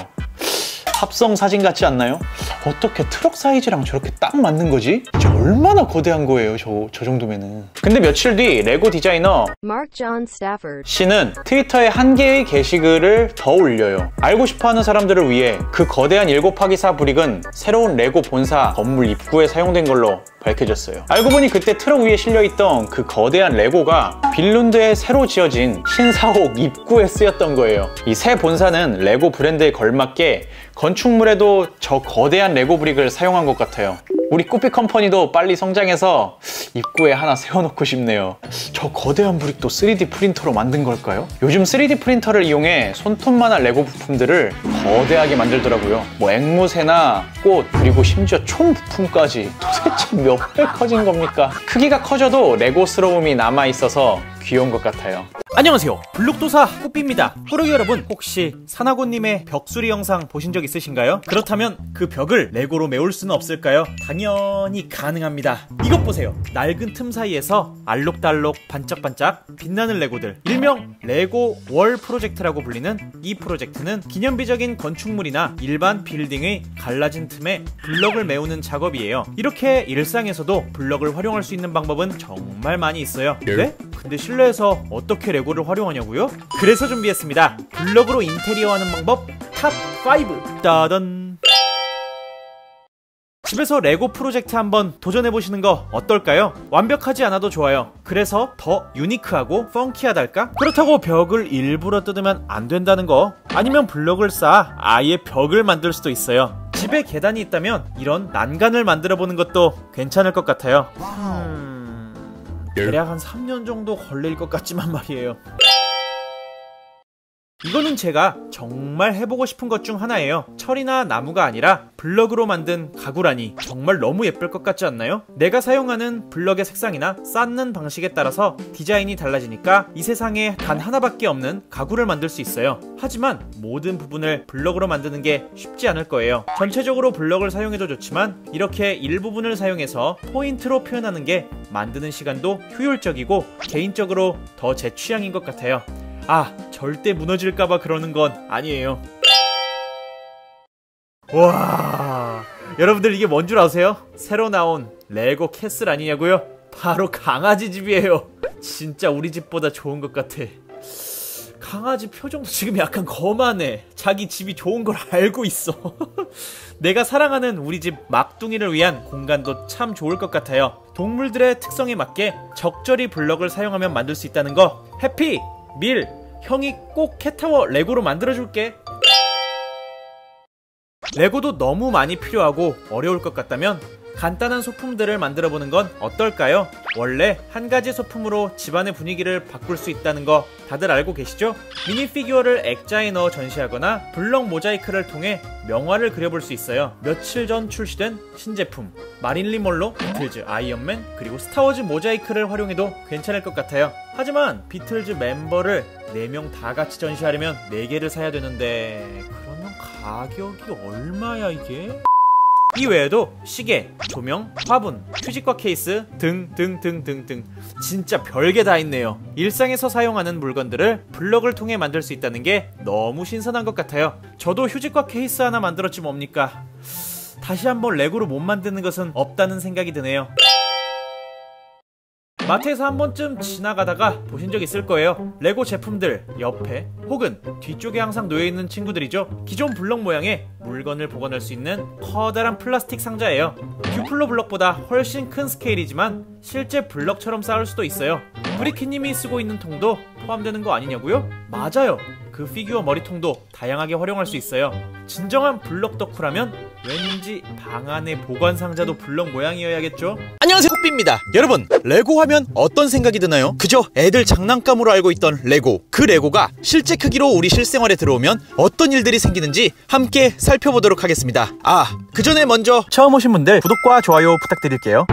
합성 사진 같지 않나요? 어떻게 트럭 사이즈랑 저렇게 딱 맞는 거지? 진짜 얼마나 거대한 거예요, 저 정도면은. 근데 며칠 뒤 레고 디자이너 Mark John Stafford 씨는 트위터에 한 개의 게시글을 더 올려요. 알고 싶어하는 사람들을 위해 그 거대한 7곱하기4 브릭은 새로운 레고 본사 건물 입구에 사용된 걸로 밝혀졌어요. 알고 보니 그때 트럭 위에 실려있던 그 거대한 레고가 빈란드에 새로 지어진 신사옥 입구에 쓰였던 거예요. 이 새 본사는 레고 브랜드에 걸맞게 건축물에도 저 거대한 레고 브릭을 사용한 것 같아요. 우리 꾸피 컴퍼니도 빨리 성장해서 입구에 하나 세워놓고 싶네요. 저 거대한 브릭도 3D 프린터로 만든 걸까요? 요즘 3D 프린터를 이용해 손톱만한 레고 부품들을 거대하게 만들더라고요. 앵무새나 꽃, 그리고 심지어 총 부품까지. 도대체 몇 배 커진 겁니까? 크기가 커져도 레고스러움이 남아있어서 귀여운 것 같아요. 안녕하세요, 블록도사 꾸삐입니다. 꾸러기 여러분, 혹시 사나고님의 벽수리 영상 보신 적 있으신가요? 그렇다면 그 벽을 레고로 메울 수는 없을까요? 당연히 가능합니다. 이것 보세요. 낡은 틈 사이에서 알록달록 반짝반짝 빛나는 레고들, 일명 레고 월 프로젝트라고 불리는 이 프로젝트는 기념비적인 건축물이나 일반 빌딩의 갈라진 틈에 블럭을 메우는 작업이에요. 이렇게 일상에서도 블럭을 활용할 수 있는 방법은 정말 많이 있어요. 네? 근데 실내에서 어떻게 레고를 활용하냐고요? 그래서 준비했습니다. 블럭으로 인테리어하는 방법 탑 5! 따단! 집에서 레고 프로젝트 한번 도전해보시는 거 어떨까요? 완벽하지 않아도 좋아요. 그래서 더 유니크하고 펑키하달까? 그렇다고 벽을 일부러 뜯으면 안 된다는 거, 아니면 블럭을 쌓아 아예 벽을 만들 수도 있어요. 집에 계단이 있다면 이런 난간을 만들어보는 것도 괜찮을 것 같아요. 대략 한 3년 정도 걸릴 것 같지만 말이에요. 이거는 제가 정말 해보고 싶은 것 중 하나예요. 철이나 나무가 아니라 블럭으로 만든 가구라니 정말 너무 예쁠 것 같지 않나요? 내가 사용하는 블럭의 색상이나 쌓는 방식에 따라서 디자인이 달라지니까 이 세상에 단 하나밖에 없는 가구를 만들 수 있어요. 하지만 모든 부분을 블럭으로 만드는 게 쉽지 않을 거예요. 전체적으로 블럭을 사용해도 좋지만 이렇게 일부분을 사용해서 포인트로 표현하는 게 만드는 시간도 효율적이고 개인적으로 더 제 취향인 것 같아요. 아, 절대 무너질까봐 그러는 건 아니에요. 와, 여러분들 이게 뭔 줄 아세요? 새로 나온 레고 캐슬 아니냐고요? 바로 강아지 집이에요. 진짜 우리 집보다 좋은 것 같아. 강아지 표정도 지금 약간 거만해. 자기 집이 좋은 걸 알고 있어. 내가 사랑하는 우리 집 막둥이를 위한 공간도 참 좋을 것 같아요. 동물들의 특성에 맞게 적절히 블럭을 사용하면 만들 수 있다는 거. 해피! 밀! 형이 꼭 캣타워 레고로 만들어줄게. 레고도 너무 많이 필요하고 어려울 것 같다면 간단한 소품들을 만들어보는 건 어떨까요? 원래 한 가지 소품으로 집안의 분위기를 바꿀 수 있다는 거 다들 알고 계시죠? 미니피규어를 액자에 넣어 전시하거나 블럭 모자이크를 통해 명화를 그려볼 수 있어요. 며칠 전 출시된 신제품 마릴린 먼로, 비틀즈, 아이언맨, 그리고 스타워즈 모자이크를 활용해도 괜찮을 것 같아요. 하지만 비틀즈 멤버를 4명 다 같이 전시하려면 4개를 사야 되는데, 그러면 가격이 얼마야 이게? 이 외에도 시계, 조명, 화분, 휴지과 케이스 등등등등등 진짜 별게 다 있네요. 일상에서 사용하는 물건들을 블럭을 통해 만들 수 있다는 게 너무 신선한 것 같아요. 저도 휴지과 케이스 하나 만들었지 뭡니까. 다시 한번 레고로 못 만드는 것은 없다는 생각이 드네요. 마트에서 한 번쯤 지나가다가 보신 적 있을 거예요. 레고 제품들 옆에 혹은 뒤쪽에 항상 놓여있는 친구들이죠. 기존 블럭 모양의 물건을 보관할 수 있는 커다란 플라스틱 상자예요. 듀플로 블럭보다 훨씬 큰 스케일이지만 실제 블럭처럼 쌓을 수도 있어요. 브리키님이 쓰고 있는 통도 포함되는 거 아니냐고요? 맞아요. 그 피규어 머리통도 다양하게 활용할 수 있어요. 진정한 블럭 덕후라면 왠지 방 안의 보관 상자도 블럭 모양이어야겠죠? 안녕하세요, 코삐입니다. 여러분, 레고 하면 어떤 생각이 드나요? 그저 애들 장난감으로 알고 있던 레고. 그 레고가 실제 크기로 우리 실생활에 들어오면 어떤 일들이 생기는지 함께 살펴보도록 하겠습니다. 아, 그 전에 먼저 처음 오신 분들 구독과 좋아요 부탁드릴게요.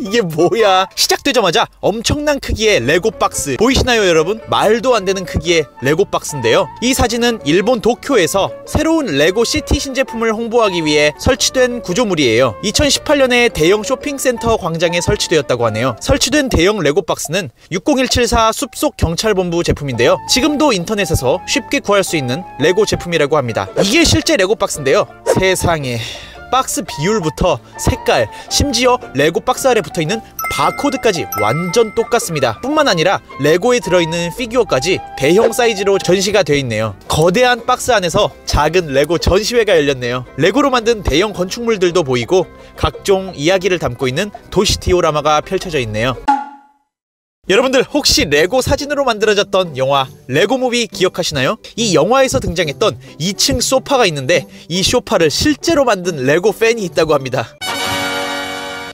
이게 뭐야? 시작되자마자 엄청난 크기의 레고 박스 보이시나요 여러분? 말도 안 되는 크기의 레고 박스인데요. 이 사진은 일본 도쿄에서 새로운 레고 시티 신제품을 홍보하기 위해 설치된 구조물이에요. 2018년에 대형 쇼핑센터 광장에 설치되었다고 하네요. 설치된 대형 레고 박스는 60174 숲속 경찰본부 제품인데요. 지금도 인터넷에서 쉽게 구할 수 있는 레고 제품이라고 합니다. 이게 실제 레고 박스인데요. 세상에, 박스 비율부터 색깔, 심지어 레고 박스 아래 붙어있는 바코드까지 완전 똑같습니다. 뿐만 아니라 레고에 들어있는 피규어까지 대형 사이즈로 전시가 되어 있네요. 거대한 박스 안에서 작은 레고 전시회가 열렸네요. 레고로 만든 대형 건축물들도 보이고 각종 이야기를 담고 있는 도시 디오라마가 펼쳐져 있네요. 여러분들 혹시 레고 사진으로 만들어졌던 영화 레고무비 기억하시나요? 이 영화에서 등장했던 2층 소파가 있는데 이 소파를 실제로 만든 레고 팬이 있다고 합니다.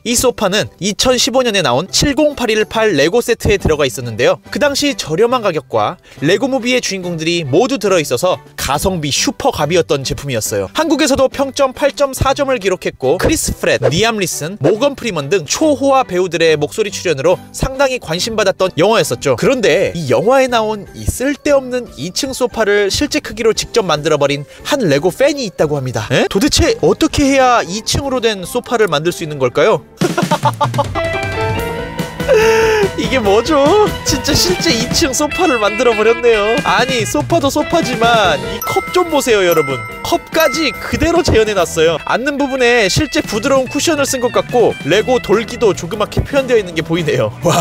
이 소파는 2015년에 나온 70818 레고 세트에 들어가 있었는데요. 그 당시 저렴한 가격과 레고무비의 주인공들이 모두 들어있어서 가성비 슈퍼갑이었던 제품이었어요. 한국에서도 평점 8.4점을 기록했고 크리스 프렛, 리암 리슨, 모건 프리먼 등 초호화 배우들의 목소리 출연으로 상당히 관심받았던 영화였었죠. 그런데 이 영화에 나온 이 쓸데없는 2층 소파를 실제 크기로 직접 만들어버린 한 레고 팬이 있다고 합니다. 에? 도대체 어떻게 해야 2층으로 된 소파를 만들 수 있는 걸까요? 이게 뭐죠? 진짜 실제 2층 소파를 만들어버렸네요. 아니 소파도 소파지만 이 컵 좀 보세요 여러분. 컵까지 그대로 재현해놨어요. 앉는 부분에 실제 부드러운 쿠션을 쓴 것 같고 레고 돌기도 조그맣게 표현되어 있는 게 보이네요. 와,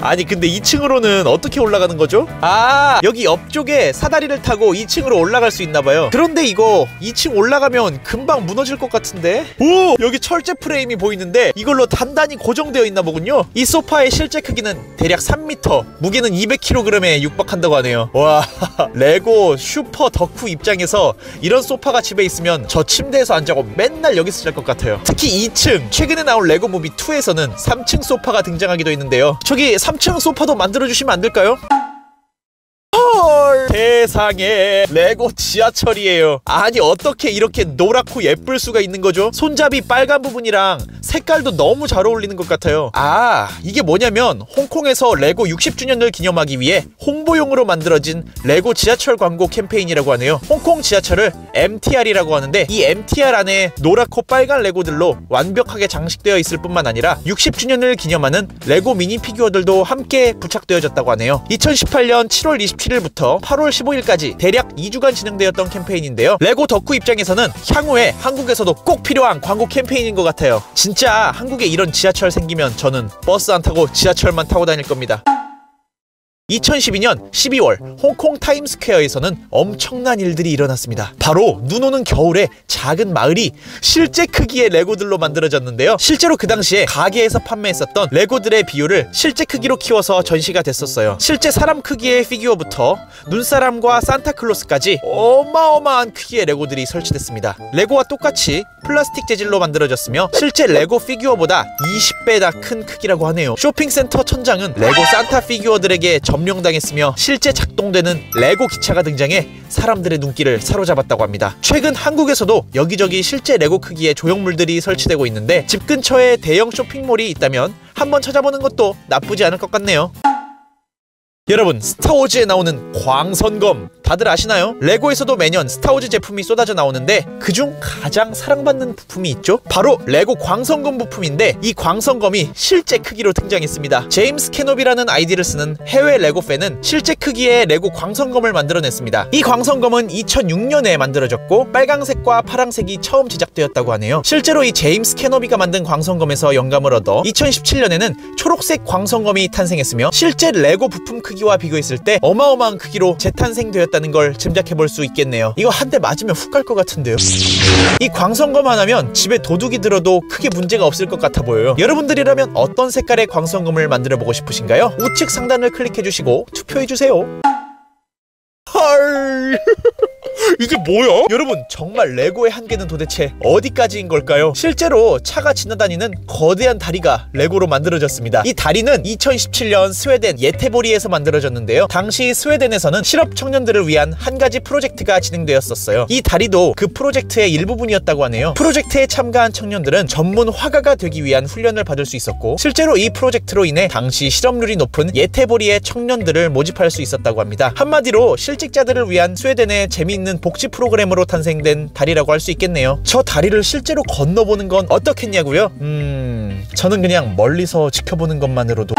아니 근데 2층으로는 어떻게 올라가는 거죠? 아, 여기 옆쪽에 사다리를 타고 2층으로 올라갈 수 있나봐요. 그런데 이거 2층 올라가면 금방 무너질 것 같은데? 오! 여기 철제 프레임이 보이는데 이걸로 단단히 고정되어 있나 보군요. 이 소파의 실제 크기는 대략 3m, 무게는 200kg에 육박한다고 하네요. 와, 레고 슈퍼 덕후 입장에서 이런 소파가 집에 있으면 저 침대에서 안 자고 맨날 여기서 잘 것 같아요. 특히 2층, 최근에 나온 레고 무비 2에서는 3층 소파가 등장하기도 했는데요. 저기 3층 소파도 만들어주시면 안 될까요? 헐, 세상에 레고 지하철이에요. 아니 어떻게 이렇게 노랗고 예쁠 수가 있는 거죠? 손잡이 빨간 부분이랑 색깔도 너무 잘 어울리는 것 같아요. 아, 이게 뭐냐면 홍콩에서 레고 60주년을 기념하기 위해 홍보용으로 만들어진 레고 지하철 광고 캠페인이라고 하네요. 홍콩 지하철을 MTR이라고 하는데 이 MTR 안에 노랗고 빨간 레고들로 완벽하게 장식되어 있을 뿐만 아니라 60주년을 기념하는 레고 미니 피규어들도 함께 부착되어졌다고 하네요. 2018년 7월 27일부터 8월 15일까지 대략 2주간 진행되었던 캠페인인데요. 레고 덕후 입장에서는 향후에 한국에서도 꼭 필요한 광고 캠페인인 것 같아요. 진짜 한국에 이런 지하철 생기면 저는 버스 안 타고 지하철만 타고 다닐 겁니다. 2012년 12월 홍콩 타임스퀘어에서는 엄청난 일들이 일어났습니다. 바로 눈 오는 겨울에 작은 마을이 실제 크기의 레고들로 만들어졌는데요. 실제로 그 당시에 가게에서 판매했었던 레고들의 비율을 실제 크기로 키워서 전시가 됐었어요. 실제 사람 크기의 피규어부터 눈사람과 산타클로스까지 어마어마한 크기의 레고들이 설치됐습니다. 레고와 똑같이 플라스틱 재질로 만들어졌으며 실제 레고 피규어보다 20배 다 큰 크기라고 하네요. 쇼핑센터 천장은 레고 산타 피규어들에게 점령당했으며 실제 작동되는 레고 기차가 등장해 사람들의 눈길을 사로잡았다고 합니다. 최근 한국에서도 여기저기 실제 레고 크기의 조형물들이 설치되고 있는데 집 근처에 대형 쇼핑몰이 있다면 한번 찾아보는 것도 나쁘지 않을 것 같네요. 여러분, 스타워즈에 나오는 광선검 다들 아시나요? 레고에서도 매년 스타워즈 제품이 쏟아져 나오는데 그중 가장 사랑받는 부품이 있죠? 바로 레고 광선검 부품인데 이 광선검이 실제 크기로 등장했습니다. 제임스 캐노비라는 아이디를 쓰는 해외 레고 팬은 실제 크기의 레고 광선검을 만들어냈습니다. 이 광선검은 2006년에 만들어졌고 빨강색과 파랑색이 처음 제작되었다고 하네요. 실제로 이 제임스 캐노비가 만든 광선검에서 영감을 얻어 2017년에는 초록색 광선검이 탄생했으며 실제 레고 부품 크기와 비교했을 때 어마어마한 크기로 재탄생되었다는 걸 짐작해볼 수 있겠네요. 이거 한 대 맞으면 훅 갈 것 같은데요. 이 광선검 하나면 집에 도둑이 들어도 크게 문제가 없을 것 같아 보여요. 여러분들이라면 어떤 색깔의 광선검을 만들어보고 싶으신가요? 우측 상단을 클릭해주시고 투표해주세요. 헐 이게 뭐야? 여러분, 정말 레고의 한계는 도대체 어디까지인 걸까요? 실제로 차가 지나다니는 거대한 다리가 레고로 만들어졌습니다. 이 다리는 2017년 스웨덴 예테보리에서 만들어졌는데요. 당시 스웨덴에서는 실업 청년들을 위한 한 가지 프로젝트가 진행되었었어요. 이 다리도 그 프로젝트의 일부분이었다고 하네요. 프로젝트에 참가한 청년들은 전문 화가가 되기 위한 훈련을 받을 수 있었고 실제로 이 프로젝트로 인해 당시 실업률이 높은 예테보리의 청년들을 모집할 수 있었다고 합니다. 한마디로 실직자들을 위한 스웨덴의 재미있는 복지 프로그램으로 탄생된 다리라고 할 수 있겠네요. 저 다리를 실제로 건너보는 건 어떻겠냐고요? 저는 그냥 멀리서 지켜보는 것만으로도.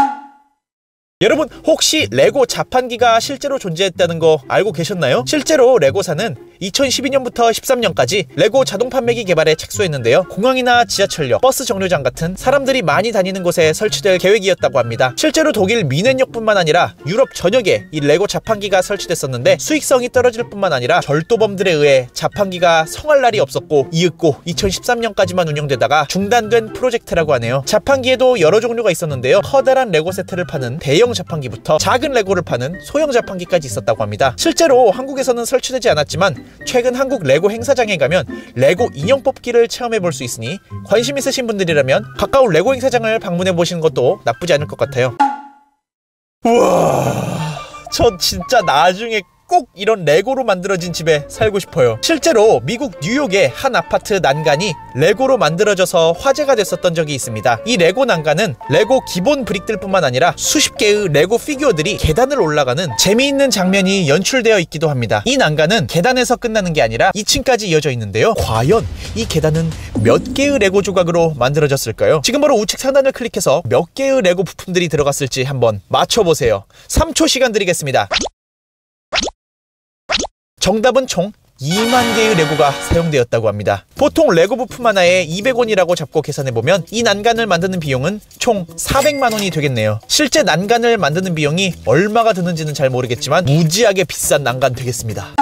여러분, 혹시 레고 자판기가 실제로 존재했다는 거 알고 계셨나요? 실제로 레고사는 2012년부터 13년까지 레고 자동 판매기 개발에 착수했는데요. 공항이나 지하철역, 버스 정류장 같은 사람들이 많이 다니는 곳에 설치될 계획이었다고 합니다. 실제로 독일 미넨역뿐만 아니라 유럽 전역에 이 레고 자판기가 설치됐었는데 수익성이 떨어질 뿐만 아니라 절도범들에 의해 자판기가 성할 날이 없었고 이윽고 2013년까지만 운영되다가 중단된 프로젝트라고 하네요. 자판기에도 여러 종류가 있었는데요. 커다란 레고 세트를 파는 대형 자판기부터 작은 레고를 파는 소형 자판기까지 있었다고 합니다. 실제로 한국에서는 설치되지 않았지만 최근 한국 레고 행사장에 가면 레고 인형 뽑기를 체험해 볼 수 있으니 관심 있으신 분들이라면 가까운 레고 행사장을 방문해 보시는 것도 나쁘지 않을 것 같아요. 우와, 전 진짜 나중에 꼭 이런 레고로 만들어진 집에 살고 싶어요. 실제로 미국 뉴욕의 한 아파트 난간이 레고로 만들어져서 화제가 됐었던 적이 있습니다. 이 레고 난간은 레고 기본 브릭들뿐만 아니라 수십 개의 레고 피규어들이 계단을 올라가는 재미있는 장면이 연출되어 있기도 합니다. 이 난간은 계단에서 끝나는 게 아니라 2층까지 이어져 있는데요. 과연 이 계단은 몇 개의 레고 조각으로 만들어졌을까요? 지금 바로 우측 상단을 클릭해서 몇 개의 레고 부품들이 들어갔을지 한번 맞춰보세요. 3초 시간 드리겠습니다. 정답은 총 2만 개의 레고가 사용되었다고 합니다. 보통 레고 부품 하나에 200원이라고 잡고 계산해보면 이 난간을 만드는 비용은 총 400만 원이 되겠네요. 실제 난간을 만드는 비용이 얼마가 드는지는 잘 모르겠지만 무지하게 비싼 난간 되겠습니다.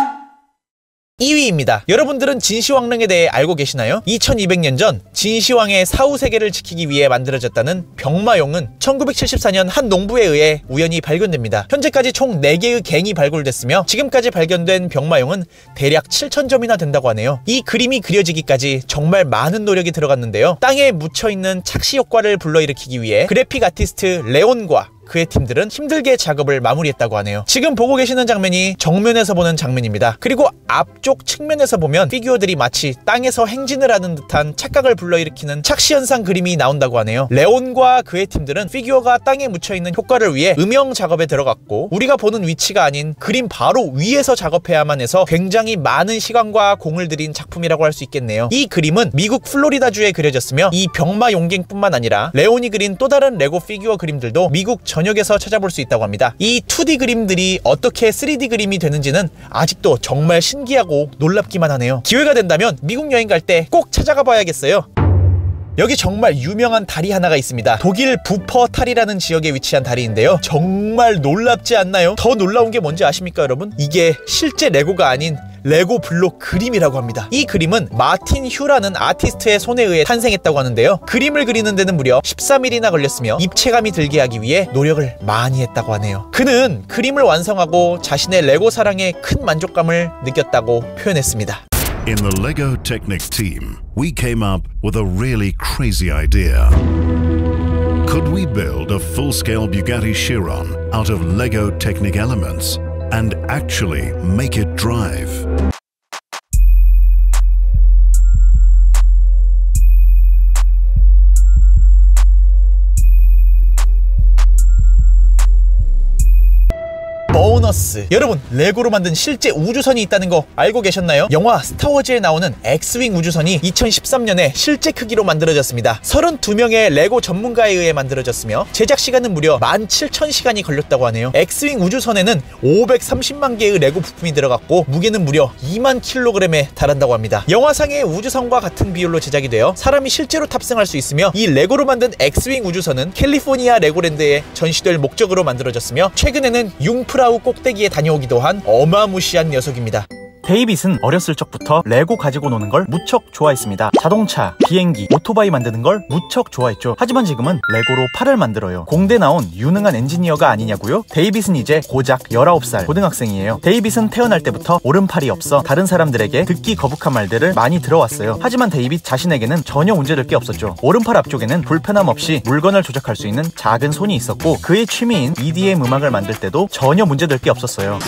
2위입니다. 여러분들은 진시황릉에 대해 알고 계시나요? 2200년 전 진시황의 사후세계를 지키기 위해 만들어졌다는 병마용은 1974년 한 농부에 의해 우연히 발견됩니다. 현재까지 총 4개의 갱이 발굴됐으며 지금까지 발견된 병마용은 대략 7000점이나 된다고 하네요. 이 그림이 그려지기까지 정말 많은 노력이 들어갔는데요. 땅에 묻혀있는 착시 효과를 불러일으키기 위해 그래픽 아티스트 레온과 그의 팀들은 힘들게 작업을 마무리했다고 하네요. 지금 보고 계시는 장면이 정면에서 보는 장면입니다. 그리고 앞쪽 측면에서 보면 피규어들이 마치 땅에서 행진을 하는 듯한 착각을 불러일으키는 착시현상 그림이 나온다고 하네요. 레온과 그의 팀들은 피규어가 땅에 묻혀있는 효과를 위해 음영 작업에 들어갔고 우리가 보는 위치가 아닌 그림 바로 위에서 작업해야만 해서 굉장히 많은 시간과 공을 들인 작품이라고 할 수 있겠네요. 이 그림은 미국 플로리다주에 그려졌으며 이 병마 용갱뿐만 아니라 레온이 그린 또 다른 레고 피규어 그림들도 미국 전역에서 찾아볼 수 있다고 합니다. 이 2D 그림들이 어떻게 3D 그림이 되는지는 아직도 정말 신기하고 놀랍기만 하네요. 기회가 된다면 미국 여행 갈 때 꼭 찾아가 봐야겠어요. 여기 정말 유명한 다리 하나가 있습니다. 독일 부퍼탈이라는 지역에 위치한 다리인데요. 정말 놀랍지 않나요? 더 놀라운 게 뭔지 아십니까 여러분? 이게 실제 레고가 아닌 레고 블록 그림이라고 합니다. 이 그림은 마틴 휴라는 아티스트의 손에 의해 탄생했다고 하는데요. 그림을 그리는 데는 무려 13일이나 걸렸으며 입체감이 들게 하기 위해 노력을 많이 했다고 하네요. 그는 그림을 완성하고 자신의 레고 사랑에 큰 만족감을 느꼈다고 표현했습니다. In the LEGO Technic team, we came up with a really crazy idea. Could we build a full-scale Bugatti Chiron out of LEGO Technic elements and actually make it drive? 보너스! 여러분, 레고로 만든 실제 우주선이 있다는 거 알고 계셨나요? 영화 스타워즈에 나오는 엑스윙 우주선이 2013년에 실제 크기로 만들어졌습니다. 32명의 레고 전문가에 의해 만들어졌으며 제작 시간은 무려 17,000시간이 걸렸다고 하네요. 엑스윙 우주선에는 530만 개의 레고 부품이 들어갔고 무게는 무려 2만 킬로그램에 달한다고 합니다. 영화상의 우주선과 같은 비율로 제작이 되어 사람이 실제로 탑승할 수 있으며 이 레고로 만든 엑스윙 우주선은 캘리포니아 레고랜드에 전시될 목적으로 만들어졌으며 최근에는 융프라우 꼭대기에 다녀오기도 한 어마무시한 녀석입니다. 데이빗은 어렸을 적부터 레고 가지고 노는 걸 무척 좋아했습니다. 자동차, 비행기, 오토바이 만드는 걸 무척 좋아했죠. 하지만 지금은 레고로 팔을 만들어요. 공대 나온 유능한 엔지니어가 아니냐고요? 데이빗은 이제 고작 19살 고등학생이에요. 데이빗은 태어날 때부터 오른팔이 없어 다른 사람들에게 듣기 거북한 말들을 많이 들어왔어요. 하지만 데이빗 자신에게는 전혀 문제될 게 없었죠. 오른팔 앞쪽에는 불편함 없이 물건을 조작할 수 있는 작은 손이 있었고 그의 취미인 EDM 음악을 만들 때도 전혀 문제될 게 없었어요.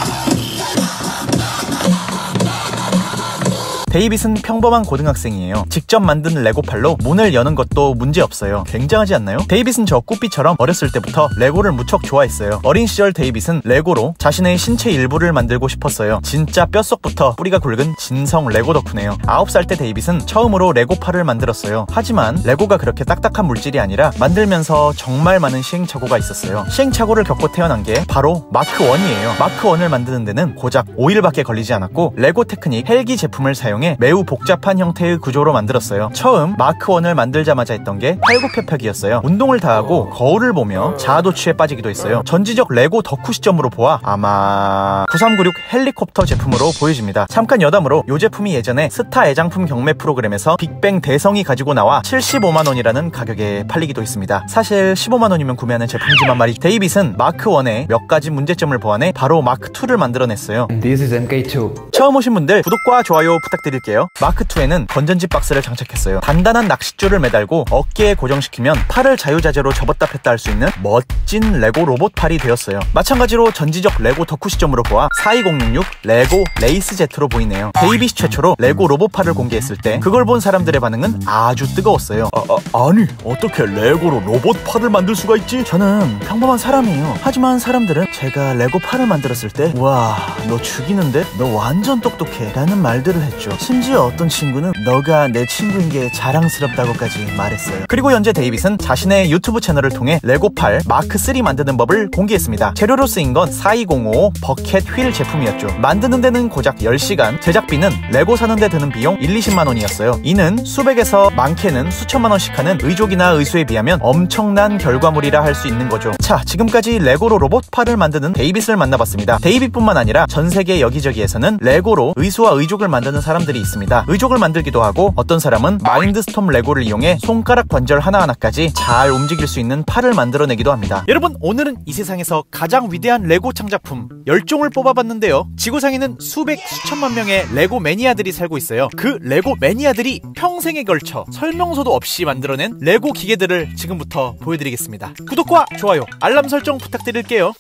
데이빗은 평범한 고등학생이에요. 직접 만든 레고팔로 문을 여는 것도 문제없어요. 굉장하지 않나요? 데이빗은 저 꾸삐처럼 어렸을 때부터 레고를 무척 좋아했어요. 어린 시절 데이빗은 레고로 자신의 신체 일부를 만들고 싶었어요. 진짜 뼛속부터 뿌리가 굵은 진성 레고 덕후네요. 9살 때 데이빗은 처음으로 레고팔을 만들었어요. 하지만 레고가 그렇게 딱딱한 물질이 아니라 만들면서 정말 많은 시행착오가 있었어요. 시행착오를 겪고 태어난 게 바로 마크1이에요. 마크1을 만드는 데는 고작 5일밖에 걸리지 않았고 레고 테크닉 헬기 제품을 사용해 매우 복잡한 형태의 구조로 만들었어요. 처음 마크1을 만들자마자 했던 게 팔굽혀펴기였어요. 운동을 다하고 거울을 보며 자아도취에 빠지기도 했어요. 전지적 레고 덕후 시점으로 보아 아마 9396 헬리콥터 제품으로 보여집니다. 잠깐 여담으로 이 제품이 예전에 스타 애장품 경매 프로그램에서 빅뱅 대성이 가지고 나와 75만원이라는 가격에 팔리기도 했습니다. 사실 15만원이면 구매하는 제품이지만 말이죠. 데이빗은 마크1의 몇 가지 문제점을 보완해 바로 마크2를 만들어냈어요. This is MK2. 처음 오신 분들 구독과 좋아요 부탁드립니다. 보여드릴게요. 마크2에는 건전지 박스를 장착했어요. 단단한 낚싯줄을 매달고 어깨에 고정시키면 팔을 자유자재로 접었다 폈다 할 수 있는 멋진 레고 로봇 팔이 되었어요. 마찬가지로 전지적 레고 덕후 시점으로 보아 42066 레고 레이스 제트로 보이네요. 데이빗이 최초로 레고 로봇 팔을 공개했을 때 그걸 본 사람들의 반응은 아주 뜨거웠어요. 아니 어떻게 레고로 로봇 팔을 만들 수가 있지? 저는 평범한 사람이에요. 하지만 사람들은 제가 레고 팔을 만들었을 때 와, 너 죽이는데? 너 완전 똑똑해 라는 말들을 했죠. 심지어 어떤 친구는 너가 내 친구인 게 자랑스럽다고까지 말했어요. 그리고 현재 데이빗은 자신의 유튜브 채널을 통해 레고팔 마크3 만드는 법을 공개했습니다. 재료로 쓰인 건 4205 버켓 휠 제품이었죠. 만드는 데는 고작 10시간, 제작비는 레고 사는데 드는 비용 1-20만원이었어요. 이는 수백에서 많게는 수천만원씩 하는 의족이나 의수에 비하면 엄청난 결과물이라 할 수 있는 거죠. 자, 지금까지 레고로 로봇팔을 만드는 데이빗을 만나봤습니다. 데이빗뿐만 아니라 전 세계 여기저기에서는 레고로 의수와 의족을 만드는 사람들이 있습니다. 의족을 만들기도 하고 어떤 사람은 마인드스톰 레고를 이용해 손가락 관절 하나하나까지 잘 움직일 수 있는 팔을 만들어내기도 합니다. 여러분, 오늘은 이 세상에서 가장 위대한 레고 창작품 10종을 뽑아봤는데요. 지구상에는 수백 수천만 명의 레고 매니아들이 살고 있어요. 그 레고 매니아들이 평생에 걸쳐 설명서도 없이 만들어낸 레고 기계들을 지금부터 보여드리겠습니다. 구독과 좋아요, 알람 설정 부탁드릴게요.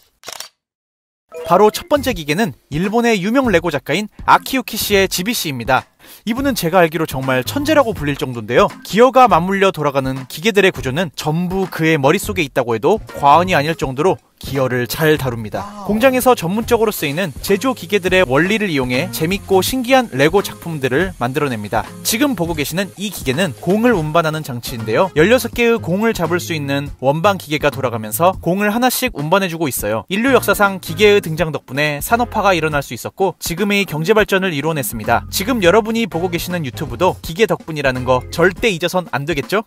바로 첫 번째 기계는 일본의 유명 레고 작가인 아키유키 씨의 지비씨입니다. 이분은 제가 알기로 정말 천재라고 불릴 정도인데요. 기어가 맞물려 돌아가는 기계들의 구조는 전부 그의 머릿속에 있다고 해도 과언이 아닐 정도로 기어를 잘 다룹니다. 공장에서 전문적으로 쓰이는 제조 기계들의 원리를 이용해 재밌고 신기한 레고 작품들을 만들어냅니다. 지금 보고 계시는 이 기계는 공을 운반하는 장치인데요. 16개의 공을 잡을 수 있는 원반 기계가 돌아가면서 공을 하나씩 운반해주고 있어요. 인류 역사상 기계의 등장 덕분에 산업화가 일어날 수 있었고 지금의 경제발전을 이뤄냈습니다. 지금 여러분이 보고 계시는 유튜브도 기계 덕분이라는 거 절대 잊어선 안 되겠죠?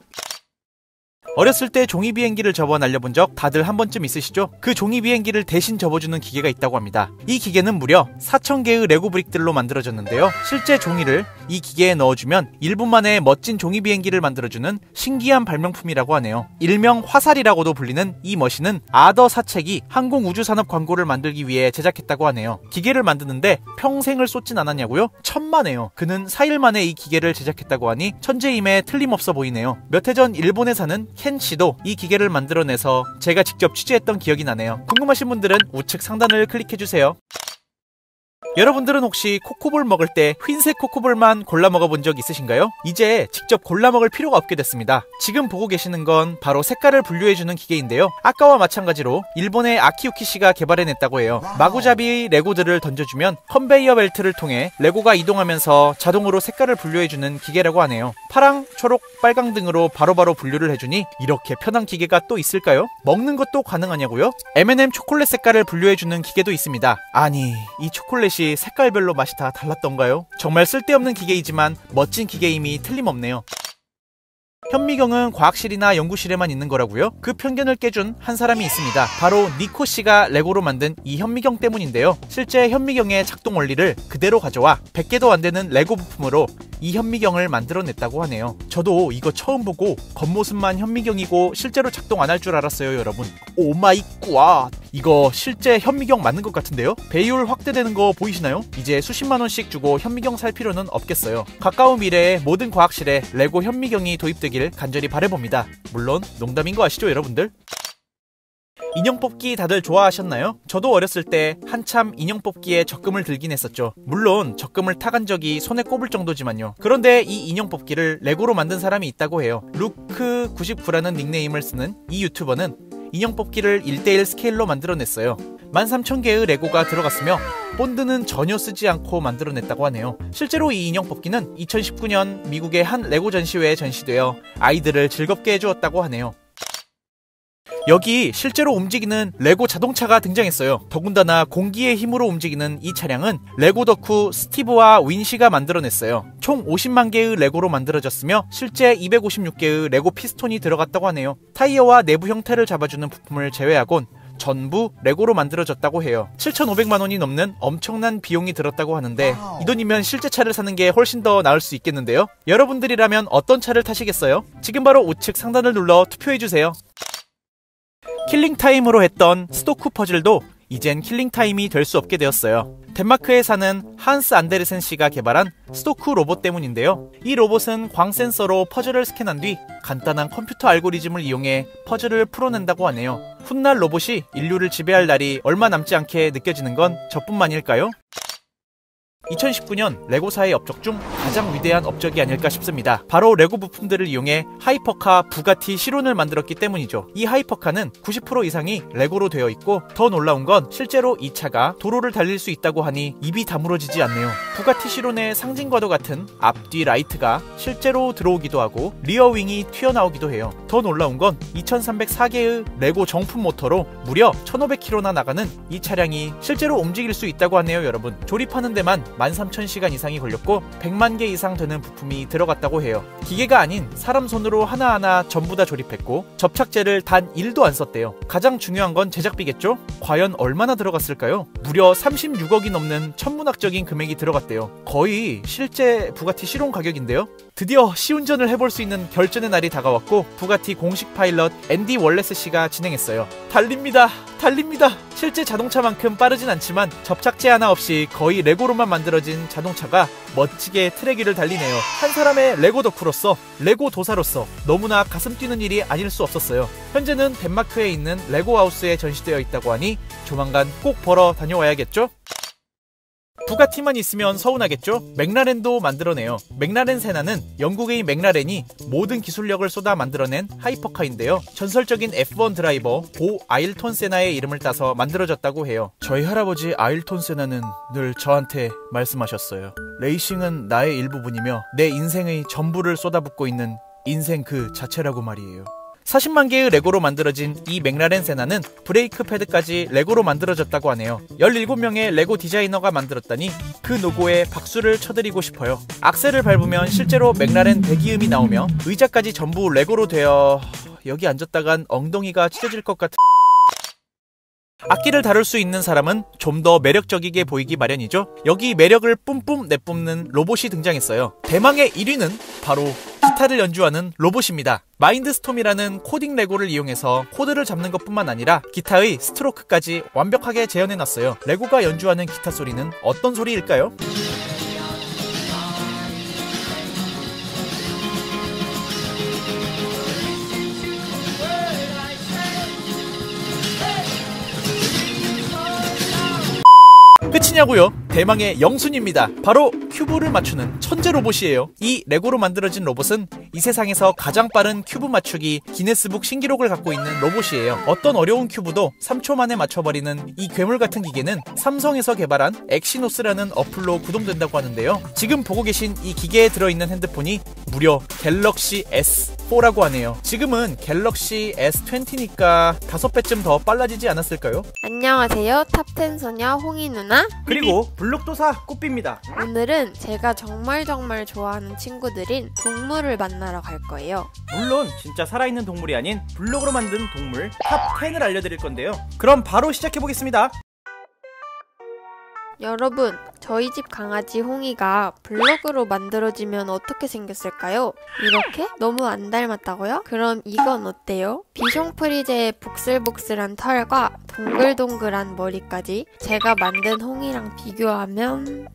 어렸을 때 종이 비행기를 접어 날려본 적 다들 한 번쯤 있으시죠? 그 종이 비행기를 대신 접어주는 기계가 있다고 합니다. 이 기계는 무려 4,000개의 레고 브릭들로 만들어졌는데요. 실제 종이를 이 기계에 넣어주면 1분 만에 멋진 종이 비행기를 만들어주는 신기한 발명품이라고 하네요. 일명 화살이라고도 불리는 이 머신은 아더 사책이 항공우주산업 광고를 만들기 위해 제작했다고 하네요. 기계를 만드는데 평생을 쏟진 않았냐고요? 천만에요. 그는 4일 만에 이 기계를 제작했다고 하니 천재임에 틀림없어 보이네요. 몇 해 전 일본에 사는 켄 씨도 이 기계를 만들어내서 제가 직접 취재했던 기억이 나네요. 궁금하신 분들은 우측 상단을 클릭해주세요. 여러분들은 혹시 코코볼 먹을 때 흰색 코코볼만 골라 먹어본 적 있으신가요? 이제 직접 골라 먹을 필요가 없게 됐습니다. 지금 보고 계시는 건 바로 색깔을 분류해주는 기계인데요. 아까와 마찬가지로 일본의 아키유키 씨가 개발해냈다고 해요. 마구잡이 레고들을 던져주면 컨베이어 벨트를 통해 레고가 이동하면서 자동으로 색깔을 분류해주는 기계라고 하네요. 파랑, 초록, 빨강 등으로 바로바로 분류를 해주니 이렇게 편한 기계가 또 있을까요? 먹는 것도 가능하냐고요? M&M 초콜릿 색깔을 분류해주는 기계도 있습니다. 아니, 이 초콜릿이 색깔별로 맛이 다 달랐던가요? 정말 쓸데없는 기계이지만 멋진 기계임이 틀림없네요. 현미경은 과학실이나 연구실에만 있는 거라고요? 그 편견을 깨준 한 사람이 있습니다. 바로 니코 씨가 레고로 만든 이 현미경 때문인데요. 실제 현미경의 작동 원리를 그대로 가져와 100개도 안 되는 레고 부품으로 이 현미경을 만들어냈다고 하네요. 저도 이거 처음 보고 겉모습만 현미경이고 실제로 작동 안 할 줄 알았어요, 여러분. 오마이 갓! 이거 실제 현미경 맞는 것 같은데요? 배율 확대되는 거 보이시나요? 이제 수십만 원씩 주고 현미경 살 필요는 없겠어요. 가까운 미래에 모든 과학실에 레고 현미경이 도입되길 간절히 바라봅니다. 물론 농담인 거 아시죠, 여러분들? 인형 뽑기 다들 좋아하셨나요? 저도 어렸을 때 한참 인형 뽑기에 적금을 들긴 했었죠. 물론 적금을 타간 적이 손에 꼽을 정도지만요. 그런데 이 인형 뽑기를 레고로 만든 사람이 있다고 해요. 루크99라는 닉네임을 쓰는 이 유튜버는 인형 뽑기를 1:1 스케일로 만들어냈어요. 13,000개의 레고가 들어갔으며 본드는 전혀 쓰지 않고 만들어냈다고 하네요. 실제로 이 인형 뽑기는 2019년 미국의 한 레고 전시회에 전시되어 아이들을 즐겁게 해주었다고 하네요. 여기 실제로 움직이는 레고 자동차가 등장했어요. 더군다나 공기의 힘으로 움직이는 이 차량은 레고 덕후 스티브와 윈시가 만들어냈어요. 총 50만 개의 레고로 만들어졌으며 실제 256개의 레고 피스톤이 들어갔다고 하네요. 타이어와 내부 형태를 잡아주는 부품을 제외하곤 전부 레고로 만들어졌다고 해요. 7,500만 원이 넘는 엄청난 비용이 들었다고 하는데 이 돈이면 실제 차를 사는 게 훨씬 더 나을 수 있겠는데요. 여러분들이라면 어떤 차를 타시겠어요? 지금 바로 우측 상단을 눌러 투표해주세요. 킬링타임으로 했던 스토쿠 퍼즐도 이젠 킬링타임이 될 수 없게 되었어요. 덴마크에 사는 한스 안데르센 씨가 개발한 스토크 로봇 때문인데요. 이 로봇은 광 센서로 퍼즐을 스캔한 뒤 간단한 컴퓨터 알고리즘을 이용해 퍼즐을 풀어낸다고 하네요. 훗날 로봇이 인류를 지배할 날이 얼마 남지 않게 느껴지는 건 저뿐만일까요? 2019년 레고사의 업적 중 가장 위대한 업적이 아닐까 싶습니다. 바로 레고 부품들을 이용해 하이퍼카 부가티 시론을 만들었기 때문이죠. 이 하이퍼카는 90% 이상이 레고로 되어 있고 더 놀라운 건 실제로 이 차가 도로를 달릴 수 있다고 하니 입이 다물어지지 않네요. 부가티 시론의 상징과도 같은 앞뒤 라이트가 실제로 들어오기도 하고 리어윙이 튀어나오기도 해요. 더 놀라운 건 2304개의 레고 정품 모터로 무려 1500km나 나가는 이 차량이 실제로 움직일 수 있다고 하네요. 여러분, 조립하는 데만 13,000시간 이상이 걸렸고 100만 개 이상 되는 부품이 들어갔다고 해요. 기계가 아닌 사람 손으로 하나하나 전부 다 조립했고 접착제를 단 1도 안 썼대요. 가장 중요한 건 제작비겠죠? 과연 얼마나 들어갔을까요? 무려 36억이 넘는 천문학적인 금액이 들어갔대요. 거의 실제 부가티 실온 가격인데요. 드디어 시운전을 해볼 수 있는 결전의 날이 다가왔고 부가티 공식 파일럿 앤디 월레스 씨가 진행했어요. 달립니다. 달립니다. 실제 자동차만큼 빠르진 않지만 접착제 하나 없이 거의 레고로만 만들어진 자동차가 멋지게 트랙 위를 달리네요. 한 사람의 레고 덕후로서, 레고 도사로서 너무나 가슴 뛰는 일이 아닐 수 없었어요. 현재는 덴마크에 있는 레고 하우스에 전시되어 있다고 하니 조만간 꼭 보러 다녀와야겠죠? 부가티만 있으면 서운하겠죠? 맥라렌도 만들어내요. 맥라렌 세나는 영국의 맥라렌이 모든 기술력을 쏟아 만들어낸 하이퍼카인데요. 전설적인 F1 드라이버 보 아일톤 세나의 이름을 따서 만들어졌다고 해요. 저희 할아버지 아일톤 세나는 늘 저한테 말씀하셨어요. 레이싱은 나의 일부분이며 내 인생의 전부를 쏟아붓고 있는 인생 그 자체라고 말이에요. 40만 개의 레고로 만들어진 이 맥라렌 세나는 브레이크 패드까지 레고로 만들어졌다고 하네요. 17명의 레고 디자이너가 만들었다니 그 노고에 박수를 쳐드리고 싶어요. 악셀을 밟으면 실제로 맥라렌 배기음이 나오며 의자까지 전부 레고로 되어 여기 앉았다간 엉덩이가 찢어질 것 같은 악기를 다룰 수 있는 사람은 좀 더 매력적이게 보이기 마련이죠. 여기 매력을 뿜뿜 내뿜는 로봇이 등장했어요. 대망의 1위는 바로 기타를 연주하는 로봇입니다. 마인드스톰이라는 코딩 레고를 이용해서 코드를 잡는 것뿐만 아니라 기타의 스트로크까지 완벽하게 재현해놨어요. 레고가 연주하는 기타 소리는 어떤 소리일까요? 끝이냐고요? 대망의 영순입니다. 바로 큐브를 맞추는 천재 로봇이에요. 이 레고로 만들어진 로봇은 이 세상에서 가장 빠른 큐브 맞추기 기네스북 신기록을 갖고 있는 로봇이에요. 어떤 어려운 큐브도 3초 만에 맞춰버리는 이 괴물 같은 기계는 삼성에서 개발한 엑시노스라는 어플로 구동된다고 하는데요. 지금 보고 계신 이 기계에 들어있는 핸드폰이 무려 갤럭시 S4라고 하네요. 지금은 갤럭시 S20니까 5배쯤 더 빨라지지 않았을까요? 안녕하세요. 탑10 소녀 홍이 누나. 그리고 블록도사 꽃비입니다. 오늘은 제가 정말 좋아하는 친구들인 동물을 만나러 갈 거예요. 물론 진짜 살아있는 동물이 아닌 블록으로 만든 동물 탑10을 알려드릴 건데요. 그럼 바로 시작해보겠습니다. 여러분, 저희 집 강아지 홍이가 블록으로 만들어지면 어떻게 생겼을까요? 이렇게? 너무 안 닮았다고요? 그럼 이건 어때요? 비숑프리제의 복슬복슬한 털과 동글동글한 머리까지 제가 만든 홍이랑 비교하면...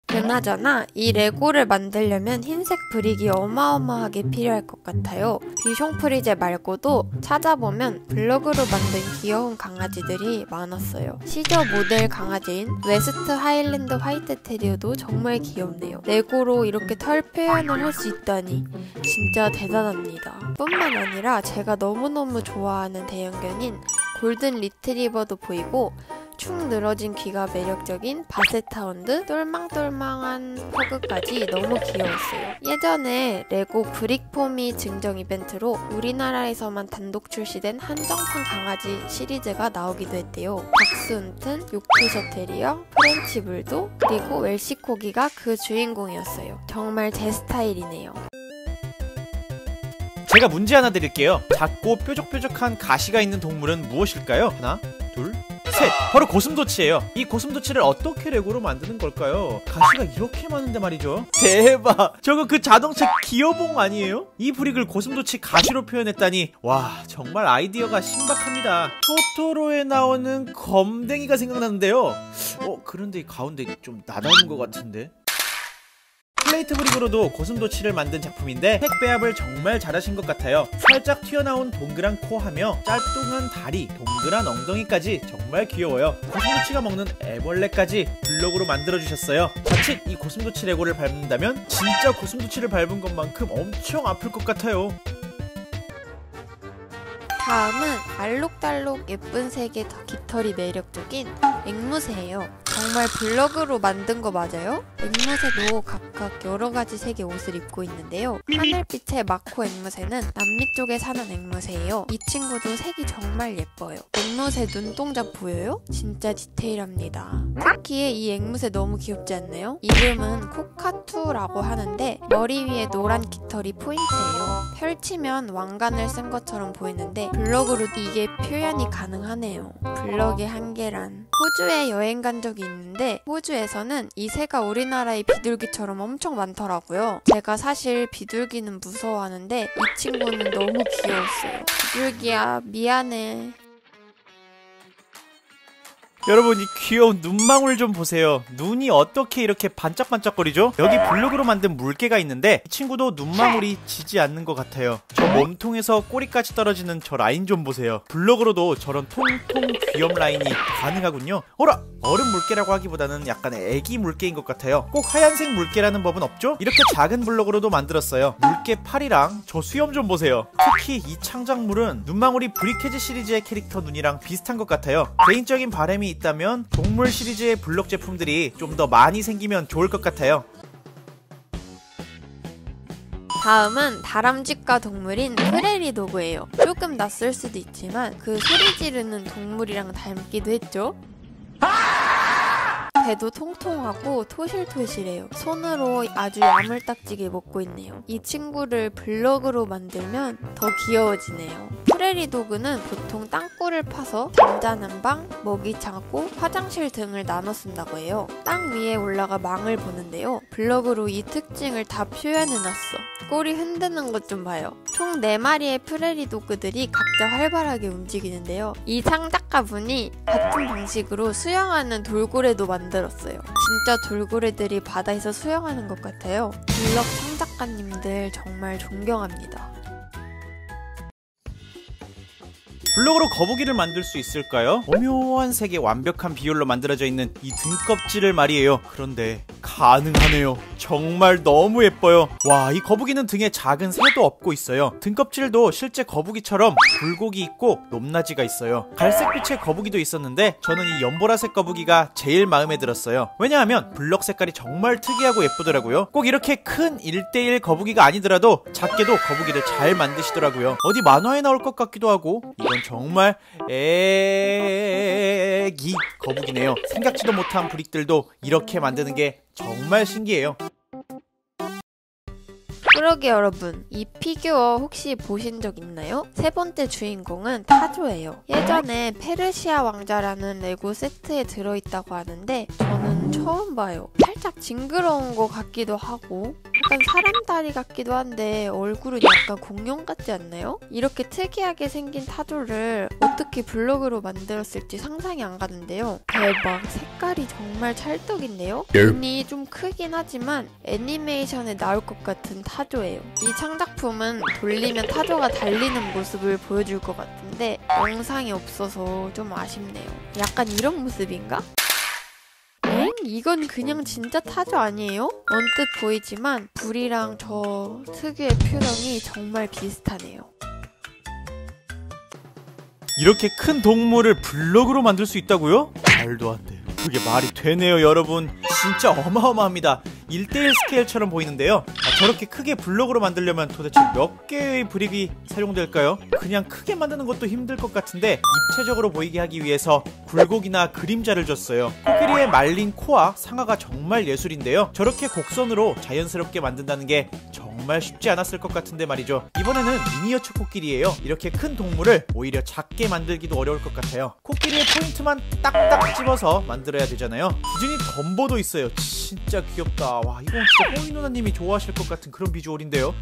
그나저나 이 레고를 만들려면 흰색 브릭이 어마어마하게 필요할 것 같아요. 비숑프리제 말고도 찾아보면 블록으로 만든 귀여운 강아지들이 많았어요. 시저 모델 강아지인 웨스트 하일랜드 화이트 테리어도 정말 귀엽네요. 레고로 이렇게 털 표현을 할 수 있다니 진짜 대단합니다. 뿐만 아니라 제가 너무너무 좋아하는 대형견인 골든 리트리버도 보이고 축 늘어진 귀가 매력적인 바세타운드, 똘망똘망한 퍼그까지 너무 귀여웠어요. 예전에 레고 브릭포미 증정 이벤트로 우리나라에서만 단독 출시된 한정판 강아지 시리즈가 나오기도 했대요. 닥스훈튼, 요크셔 테리어, 프렌치 불도, 그리고 웰시 코기가 그 주인공이었어요. 정말 제 스타일이네요. 제가 문제 하나 드릴게요. 작고 뾰족뾰족한 가시가 있는 동물은 무엇일까요? 하나, 둘, 셋! 셋! 바로 고슴도치예요. 이 고슴도치를 어떻게 레고로 만드는 걸까요? 가시가 이렇게 많은데 말이죠. 대박! 저거 그 자동차 기어봉 아니에요? 이 브릭을 고슴도치 가시로 표현했다니, 와, 정말 아이디어가 신박합니다. 토토로에 나오는 검댕이가 생각나는데요. 그런데 이 가운데 좀 나닮은 것 같은데? 플레이트 브릭으로도 고슴도치를 만든 작품인데 색 배합을 정말 잘하신 것 같아요. 살짝 튀어나온 동그란 코하며 짧뚱한 다리, 동그란 엉덩이까지 정말 귀여워요. 고슴도치가 먹는 애벌레까지 블록으로 만들어주셨어요. 자칫 이 고슴도치 레고를 밟는다면 진짜 고슴도치를 밟은 것만큼 엄청 아플 것 같아요. 다음은 알록달록 예쁜 색의 깃털이 매력적인 앵무새예요. 정말 블럭으로 만든 거 맞아요? 앵무새도 각각 여러가지 색의 옷을 입고 있는데요. 하늘빛의 마코 앵무새는 남미 쪽에 사는 앵무새예요. 이 친구도 색이 정말 예뻐요. 앵무새 눈동자 보여요? 진짜 디테일합니다. 특히 이 앵무새 너무 귀엽지 않나요? 이름은 코카투라고 하는데 머리 위에 노란 깃털이 포인트예요. 펼치면 왕관을 쓴 것처럼 보이는데 블럭으로도 이게 표현이 가능하네요. 블럭의 한계란. 호주에 여행 간 적이 있는데 호주에서는 이 새가 우리나라의 비둘기처럼 엄청 많더라고요. 제가 사실 비둘기는 무서워하는데 이 친구는 너무 귀여웠어요. 비둘기야, 미안해. 여러분, 이 귀여운 눈망울 좀 보세요. 눈이 어떻게 이렇게 반짝반짝거리죠? 여기 블록으로 만든 물개가 있는데 이 친구도 눈망울이 지지 않는 것 같아요. 저 몸통에서 꼬리까지 떨어지는 저 라인 좀 보세요. 블록으로도 저런 통통 귀염 라인이 가능하군요. 어라! 어른 물개라고 하기보다는 약간 애기 물개인 것 같아요. 꼭 하얀색 물개라는 법은 없죠? 이렇게 작은 블록으로도 만들었어요. 물개 팔이랑 저 수염 좀 보세요. 특히 이 창작물은 눈망울이 브리케즈 시리즈의 캐릭터 눈이랑 비슷한 것 같아요. 개인적인 바람이 있다면 동물 시리즈의 블록 제품들이 좀 더 많이 생기면 좋을 것 같아요. 다음은 다람쥐과 동물인 프레리 도그예요. 조금 낯설 수도 있지만 그 소리 지르는 동물이랑 닮기도 했죠? 배도 통통하고 토실토실해요. 손으로 아주 야물딱지게 먹고 있네요. 이 친구를 블럭으로 만들면 더 귀여워지네요. 프레리 도그는 보통 땅굴을 파서 잠자는 방, 먹이 창고, 화장실 등을 나눠 쓴다고 해요. 땅 위에 올라가 망을 보는데요. 블럭으로 이 특징을 다 표현해놨어. 꼬리 흔드는 것 좀 봐요. 총 4마리의 프레리 도그들이 각자 활발하게 움직이는데요. 이 창작가분이 같은 방식으로 수영하는 돌고래도 만들었어요. 진짜 돌고래들이 바다에서 수영하는 것 같아요. 블럭 창작가님들 정말 존경합니다. 블록으로 거북이를 만들 수 있을까요? 오묘한 색의 완벽한 비율로 만들어져 있는 이 등껍질을 말이에요. 그런데 가능하네요. 정말 너무 예뻐요. 와, 이 거북이는 등에 작은 새도 업고 있어요. 등껍질도 실제 거북이처럼 굴곡이 있고 높낮이가 있어요. 갈색빛의 거북이도 있었는데 저는 이 연보라색 거북이가 제일 마음에 들었어요. 왜냐하면 블럭 색깔이 정말 특이하고 예쁘더라고요. 꼭 이렇게 큰 1:1 거북이가 아니더라도 작게도 거북이를 잘 만드시더라고요. 어디 만화에 나올 것 같기도 하고 이건 정말 애기 거북이네요. 생각지도 못한 브릭들도 이렇게 만드는 게 정말 신기해요. 그러게 여러분, 이 피규어 혹시 보신 적 있나요? 세 번째 주인공은 타조예요. 예전에 페르시아 왕자라는 레고 세트에 들어있다고 하는데 저는 처음 봐요. 살짝 징그러운 것 같기도 하고 약간 사람 다리 같기도 한데 얼굴은 약간 공룡 같지 않나요? 이렇게 특이하게 생긴 타조를 어떻게 블록으로 만들었을지 상상이 안 가는데요. 대박, 색깔이 정말 찰떡인데요? 눈이 좀 크긴 하지만 애니메이션에 나올 것 같은 타조예요. 이 창작품은 돌리면 타조가 달리는 모습을 보여줄 것 같은데 영상이 없어서 좀 아쉽네요. 약간 이런 모습인가? 이건 그냥 진짜 타조 아니에요? 언뜻 보이지만 불이랑 저 특유의 표정이 정말 비슷하네요. 이렇게 큰 동물을 블록으로 만들 수 있다고요? 말도 안 돼요. 그게 말이 되네요, 여러분. 진짜 어마어마합니다. 1:1 스케일처럼 보이는데요. 저렇게 크게 블록으로 만들려면 도대체 몇 개의 브릭이 사용될까요? 그냥 크게 만드는 것도 힘들 것 같은데 입체적으로 보이게 하기 위해서 굴곡이나 그림자를 줬어요. 코끼리의 말린 코와 상아가 정말 예술인데요. 저렇게 곡선으로 자연스럽게 만든다는 게 정말 정말 쉽지 않았을 것 같은데 말이죠. 이번에는 미니어처 코끼리예요. 이렇게 큰 동물을 오히려 작게 만들기도 어려울 것 같아요. 코끼리의 포인트만 딱딱 집어서 만들어야 되잖아요. 기준이 덤보도 있어요. 진짜 귀엽다. 와, 이건 진짜 뽕이 누나님이 좋아하실 것 같은 그런 비주얼인데요.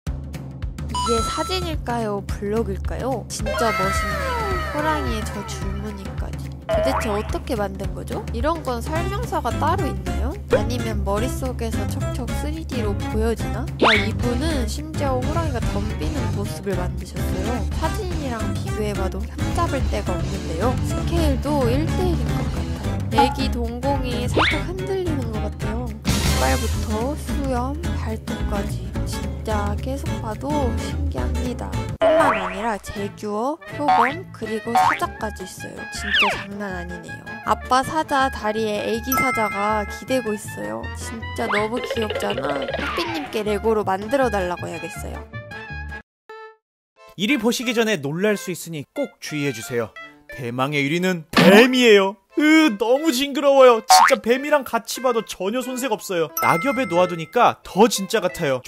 이게 사진일까요? 블록일까요? 진짜 멋있네요. 호랑이의 저 줄무늬까지. 도대체 어떻게 만든 거죠? 이런 건 설명서가 따로 있나요? 아니면 머릿속에서 척척 3D로 보여지나? 이분은 심지어 호랑이가 덤비는 모습을 만드셨어요. 사진이랑 비교해봐도 흠잡을 데가 없는데요. 스케일도 1:1인 것 같아요. 애기 동공이 살짝 흔들리는 것 같아요. 이빨부터 수염, 발톱까지 진짜 계속 봐도 신기합니다. 뿐만 아니라 제규어, 표범, 그리고 사자까지 있어요. 진짜 장난 아니네요. 아빠 사자 다리에 애기 사자가 기대고 있어요. 진짜 너무 귀엽잖아. 뽀삐님께 레고로 만들어달라고 해야겠어요. 이리 보시기 전에 놀랄 수 있으니 꼭 주의해주세요. 대망의 1위는 뱀이에요. 너무 징그러워요. 진짜 뱀이랑 같이 봐도 전혀 손색 없어요. 낙엽에 놓아두니까 더 진짜 같아요.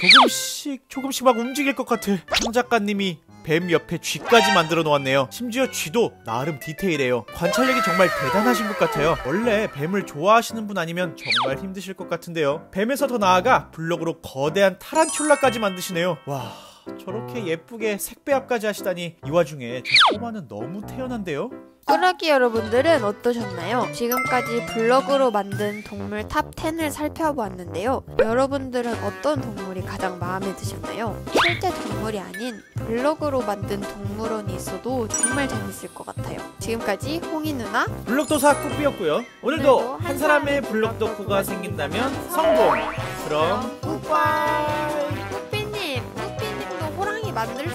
조금씩 막 움직일 것 같아. 청 작가님이 뱀 옆에 쥐까지 만들어 놓았네요. 심지어 쥐도 나름 디테일해요. 관찰력이 정말 대단하신 것 같아요. 원래 뱀을 좋아하시는 분 아니면 정말 힘드실 것 같은데요. 뱀에서 더 나아가 블럭으로 거대한 타란툴라까지 만드시네요. 와, 저렇게 예쁘게 색배합까지 하시다니. 이 와중에 저 꼬마는 너무 태연한데요? 꾸러기 여러분들은 어떠셨나요? 지금까지 블럭으로 만든 동물 탑 10을 살펴보았는데요. 여러분들은 어떤 동물이 가장 마음에 드셨나요? 실제 동물이 아닌 블럭으로 만든 동물원이 있어도 정말 재밌을 것 같아요. 지금까지 홍이 누나 블럭도사 꾸삐였고요. 오늘도 한 사람의 블럭 덕후가 생긴다면 성공! 그럼 뿌빠이. 뿌삐님도 호랑이 만들